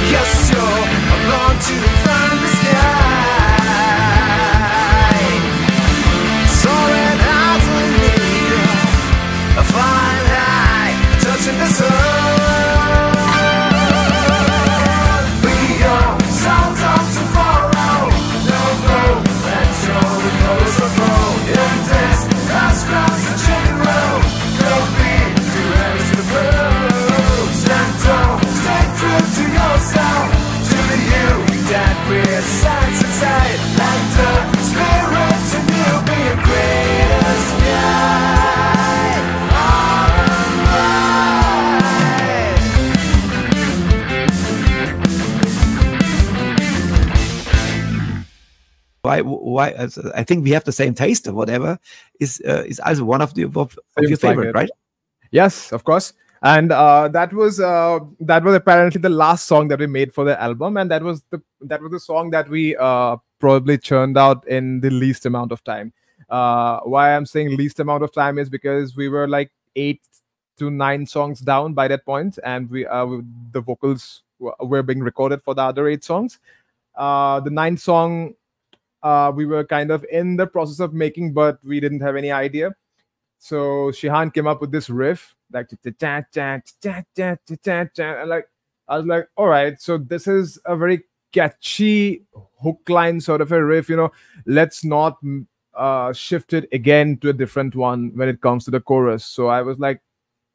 Speaker 7: Yes, you're alone to find the sky. So it hasn't legal. I find high, touching the sun. Be your soul up to follow. No vote, let your colors unfold. In this fast cross the chicken roll. Don't be too embarrassed to prove. Stand tall, stay true to yourself. To you that resides inside. Let the spirit in you be your greatest guide. Alright.
Speaker 2: Why? I think we have the same taste or whatever. Is also one of your
Speaker 8: Seems
Speaker 2: favorite,
Speaker 8: like it.
Speaker 2: right?
Speaker 8: Yes, of course. And that was apparently the last song that we made for the album, and that was the song that we probably churned out in the least amount of time. Why I'm saying least amount of time is because we were like 8 to 9 songs down by that point, and the vocals were being recorded for the other 8 songs. The 9th song we were kind of in the process of making, but we didn't have any idea. So Shihan came up with this riff, like and like I was like, all right, so this is a very catchy hook line sort of a riff, let's not shift it again to a different one when it comes to the chorus. So I was like,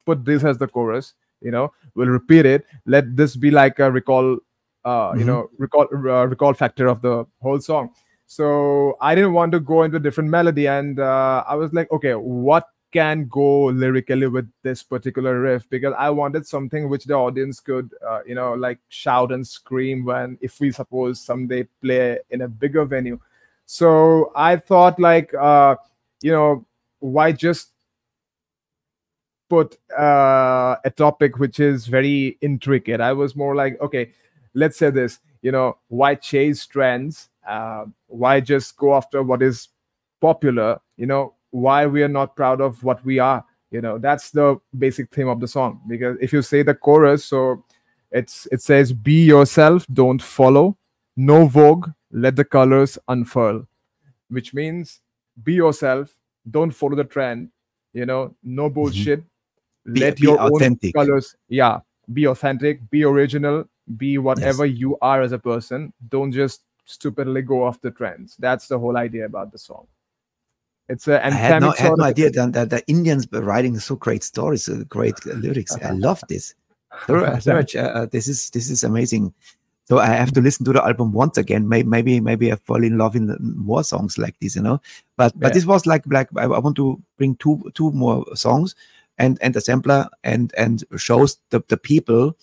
Speaker 8: put this as the chorus, we'll repeat it, let this be like a recall you know, recall factor of the whole song. So I didn't want to go into a different melody, and I was like, okay, what can go lyrically with this particular riff? Because I wanted something which the audience could, you know, like shout and scream when, if we suppose someday play in a bigger venue. So I thought, like, you know, why just put a topic which is very intricate? I was more like, okay, let's say this, you know, why chase trends? Why just go after what is popular? You know, why we are not proud of what we are? You know, that's the basic theme of the song. Because if you say the chorus, so it says, be yourself, don't follow, no vogue, let the colors unfurl, which means be yourself, don't follow the trend, you know, no bullshit, let
Speaker 2: be
Speaker 8: your
Speaker 2: authentic.
Speaker 8: own colors, be authentic, be original, be whatever you are as a person. Don't just stupidly go off the trends. That's the whole idea about the song. It's a
Speaker 2: I had no idea that the Indians were writing so great stories, great lyrics. I love this. Suraj, this is amazing. So I have to listen to the album once again. Maybe I fall in love in more songs like this, you know. But this was like I want to bring two more songs and a sampler and shows the people.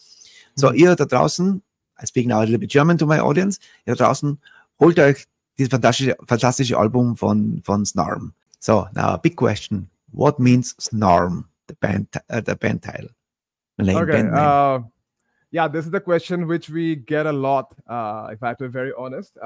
Speaker 2: So ihr da draußen, I speak now a little bit German to my audience. Ihr da draußen, holt euch dieses fantastische Album von Snarm. So now a big question: what means Snarm? The band title.
Speaker 8: Okay. Yeah, this is the question which we get a lot. If I have to be very honest.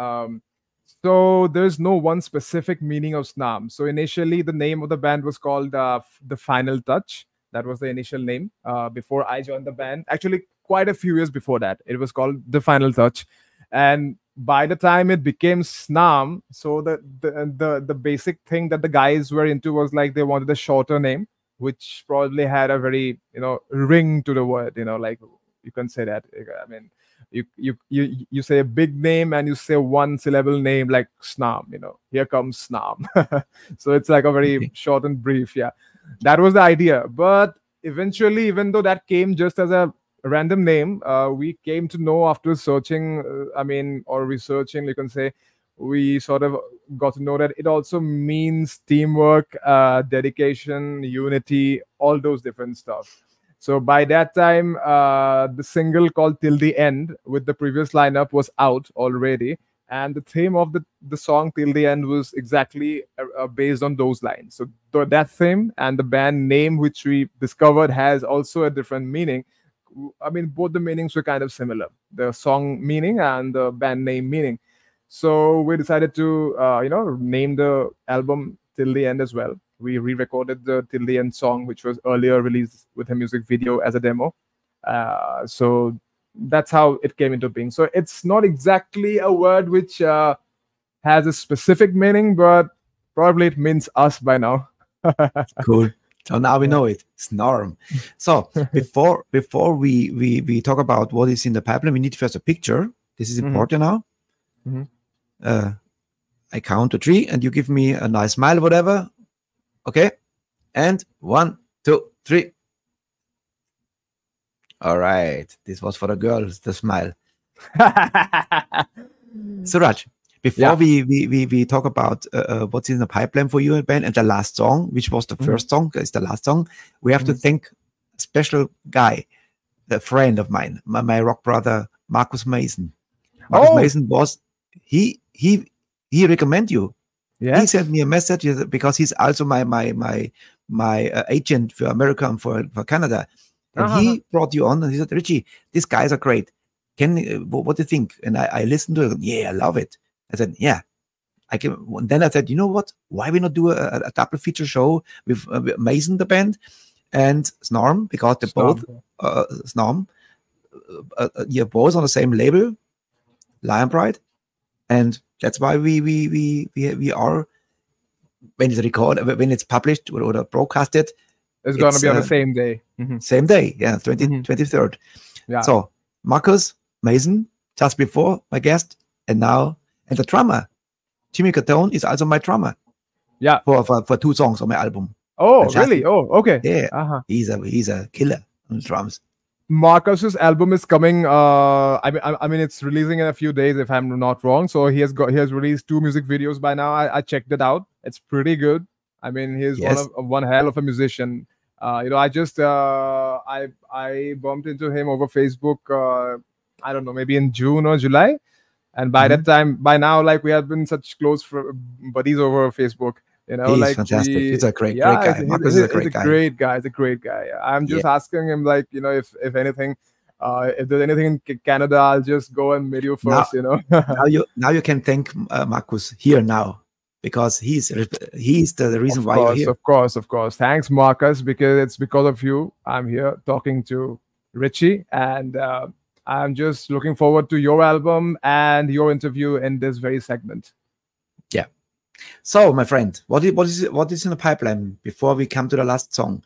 Speaker 8: So there's no one specific meaning of Snarm. So initially, the name of the band was called The Final Touch. That was the initial name before I joined the band. Actually, quite a few years before that, it was called The Final Touch. And by the time it became Snarm, so the basic thing that the guys were into was like they wanted a shorter name, which probably had a very, you know, ring to the word, you know, like you can say that. I mean, you say a big name and you say one syllable name like Snarm, you know, here comes Snarm. So it's like a very short and brief. Yeah, that was the idea. But eventually, even though that came just as a random name, we came to know after searching, or researching, you can say, we sort of got to know that it also means teamwork, dedication, unity, all those different stuff. So by that time, the single called Till the End with the previous lineup was out already. And the theme of the song Till the End was exactly based on those lines. So that theme and the band name, which we discovered, has also a different meaning. I mean, both the meanings were kind of similar, the song meaning and the band name meaning. So we decided to, name the album Till the End as well. We re-recorded the Till the End song, which was earlier released with a music video as a demo. So that's how it came into being. So it's not exactly a word which has a specific meaning, but probably it means us by now.
Speaker 2: Cool. So now we know it. Snarm. So before we talk about what is in the pipeline, we need first a picture. This is important now. I count to 3 and you give me a nice smile, whatever. Okay. And 1, 2, 3. All right. This was for the girls, the smile. Suraj, before we talk about what's in the pipeline for you and Ben and the last song, which was the first song, is the last song, we have to thank a special guy, a friend of mine, my rock brother, Marcus Mason. Marcus Mason was, he recommended you. Yeah. He sent me a message because he's also my agent for America and for Canada. And he brought you on and he said, Richie, these guys are great. What do you think? And I listened to it. Yeah, I love it. I said, yeah, I can. And then I said, you know what? Why we not do a double feature show with Mason, the band, and Snarm, because they're both Snarm. You're both on the same label, Lion Pride, and that's why we are, when it's recorded, when it's published or broadcasted,
Speaker 8: it's going to be on the same day.
Speaker 2: Same day, yeah, 23rd. Yeah. So Marcus Mason, just before my guest, and now, and the drummer, Jimmy Catone, is also my drummer.
Speaker 8: Yeah.
Speaker 2: For 2 songs on my album.
Speaker 8: Oh, really? Oh, okay.
Speaker 2: Yeah. He's a killer on drums.
Speaker 8: Marcus's album is coming. I mean, it's releasing in a few days, if I'm not wrong. So he has released 2 music videos by now. I checked it out. It's pretty good. I mean, he's one hell of a musician. I just I bumped into him over Facebook. I don't know, maybe in June or July, and by that time, by now, like we have been such close buddies over Facebook.
Speaker 2: He's
Speaker 8: like
Speaker 2: fantastic. He's a great guy. Marcus is a great guy.
Speaker 8: He's a great guy. I'm just asking him, like, if anything, if there's anything in Canada, I'll just go and meet you first.
Speaker 2: Now you can thank Marcus here now, because he's the reason why you're here.
Speaker 8: Of course. Thanks, Marcus, because it's because of you I'm here talking to Richie, and I'm just looking forward to your album and your interview in this very segment.
Speaker 2: Yeah. So, my friend, what is in the pipeline before we come to the last song?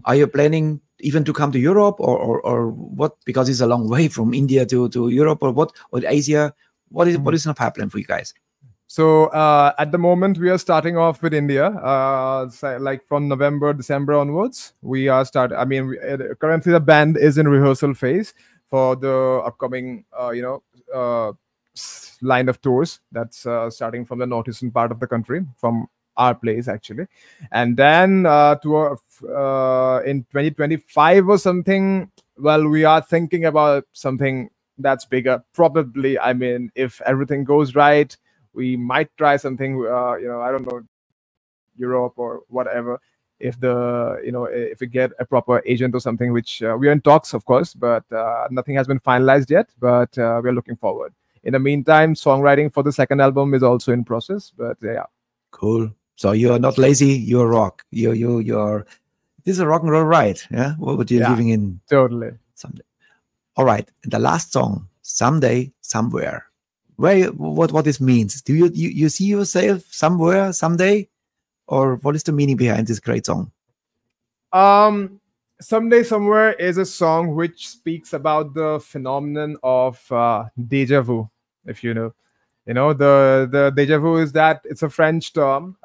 Speaker 2: Are you planning even to come to Europe or what? Because it's a long way from India to Europe or what, or Asia. What is in the pipeline for you guys?
Speaker 8: So at the moment we are starting off with India. Like from November, December onwards, we are currently the band is in rehearsal phase for the upcoming line of tours that's starting from the northeastern part of the country, from our place actually, and then in 2025 or something, well, we are thinking about something that's bigger probably. I mean, if everything goes right, we might try something I don't know, Europe or whatever, if if we get a proper agent or something, which we are in talks, of course, but nothing has been finalized yet, but we are looking forward. In the meantime, songwriting for the second album is also in process, but yeah.
Speaker 2: Cool. So you're not lazy, you're rock. You're this is a rock and roll ride, yeah? What you're living in.
Speaker 8: Totally.
Speaker 2: Someday. All right. And the last song, Someday, Somewhere. What this means? Do you see yourself somewhere, someday? Or what is the meaning behind this great song?
Speaker 8: Someday Somewhere is a song which speaks about the phenomenon of deja vu, if you know. The deja vu is that it's a French term.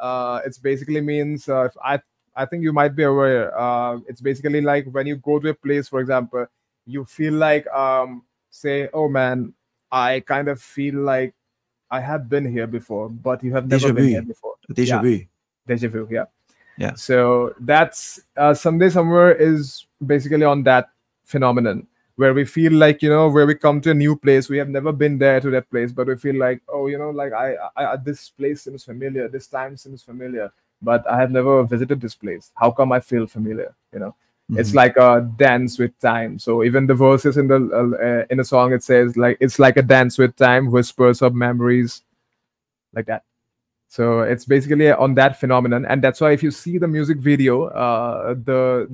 Speaker 8: It's basically means, I think you might be aware, it's basically like when you go to a place, for example, you feel like, say, oh man, I kind of feel like I have been here before, but you have never been here before.
Speaker 2: Deja vu.
Speaker 8: Deja vu, yeah.
Speaker 2: Yeah.
Speaker 8: So that's Someday Somewhere is basically on that phenomenon where we feel like, where we come to a new place, we have never been there to that place, but we feel like, oh, like I this place seems familiar, this time seems familiar, but I have never visited this place. How come I feel familiar? It's like a dance with time. So even the verses in the song, it says like it's like a dance with time, whispers of memories, like that. So it's basically on that phenomenon, and that's why if you see the music video, the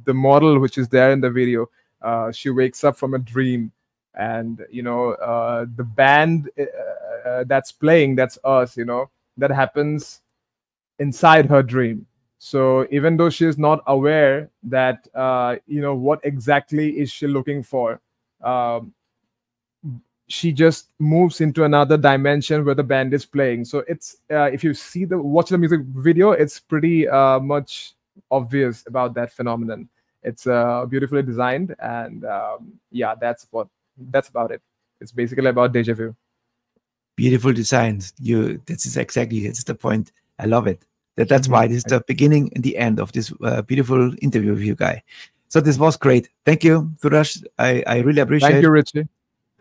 Speaker 8: model which is there in the video, she wakes up from a dream, and the band that's playing, that's us, that happens inside her dream. So even though she is not aware that what exactly is she looking for, she just moves into another dimension where the band is playing. So it's if you watch the music video, it's pretty much obvious about that phenomenon. It's beautifully designed, and yeah, that's about it. It's basically about deja vu.
Speaker 2: Beautiful designs. This is the point. I love it. That's why this is the beginning and the end of this beautiful interview with you, Guy. So this was great. Thank you, Suraj. I really appreciate it.
Speaker 8: Thank you, Richie.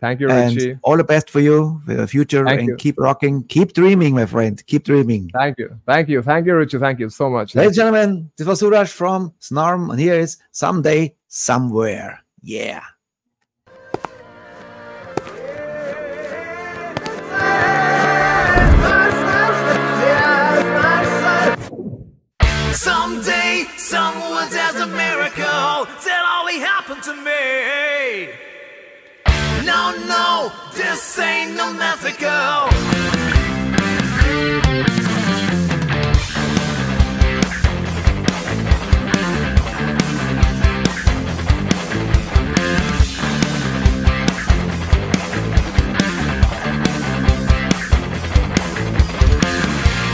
Speaker 8: Thank you, Richie.
Speaker 2: And all the best for you, for the future. Keep rocking. Keep dreaming, my friend. Keep dreaming.
Speaker 8: Thank you. Thank you. Thank you, Richie. Thank you so much.
Speaker 2: Ladies and gentlemen, this was Suraj from Snarm, and here is Someday, Somewhere. Yeah.
Speaker 7: Someday, someone does a miracle that only happened to me. No, this ain't no mythical.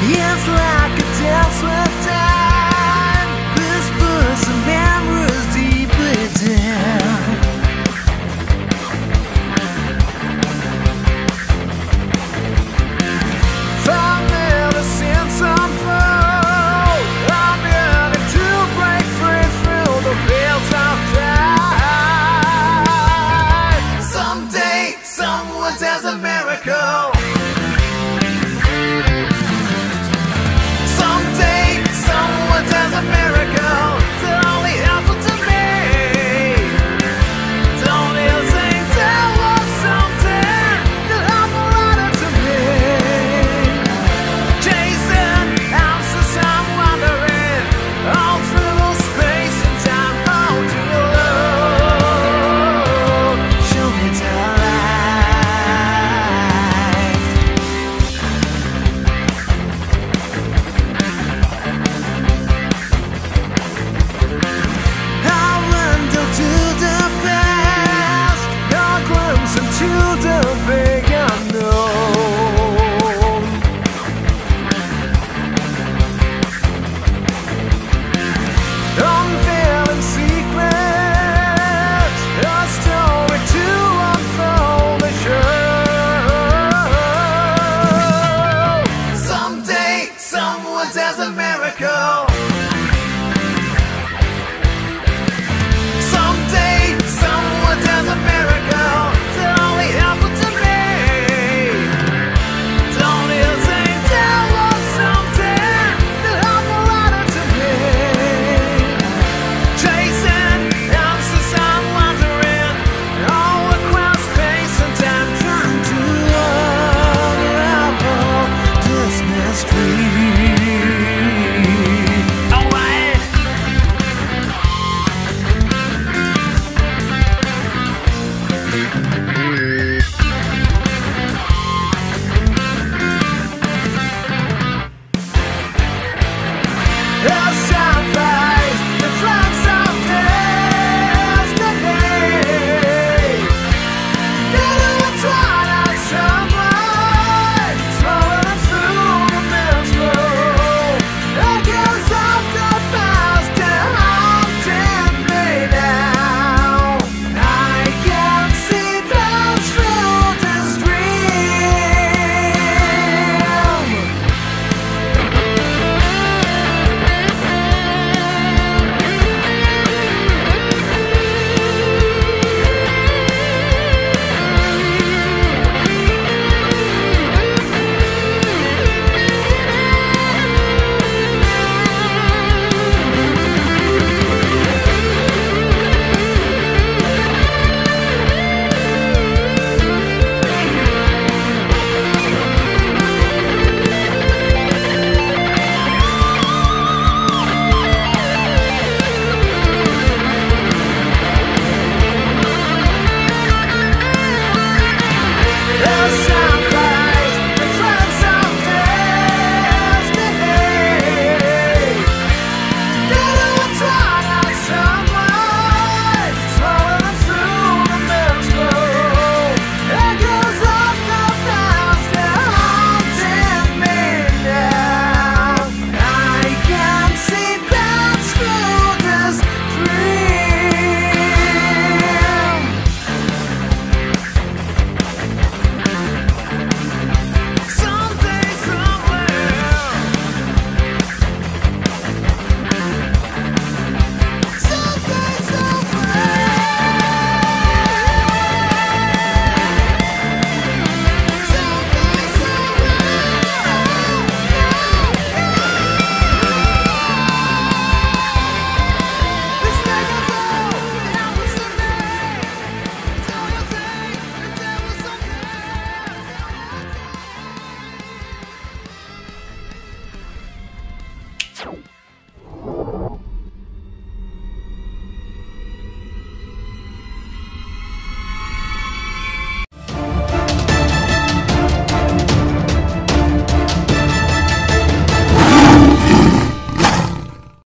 Speaker 7: It's like a dance with time, whispers and memories deep within. someone does a miracle. Someday someone does a miracle that only happened to me. Don't you think there was something that happened to me? Chasing answers, I'm wondering all through space and time. How do you love? Show me the light. I went to the past, your glimpse into the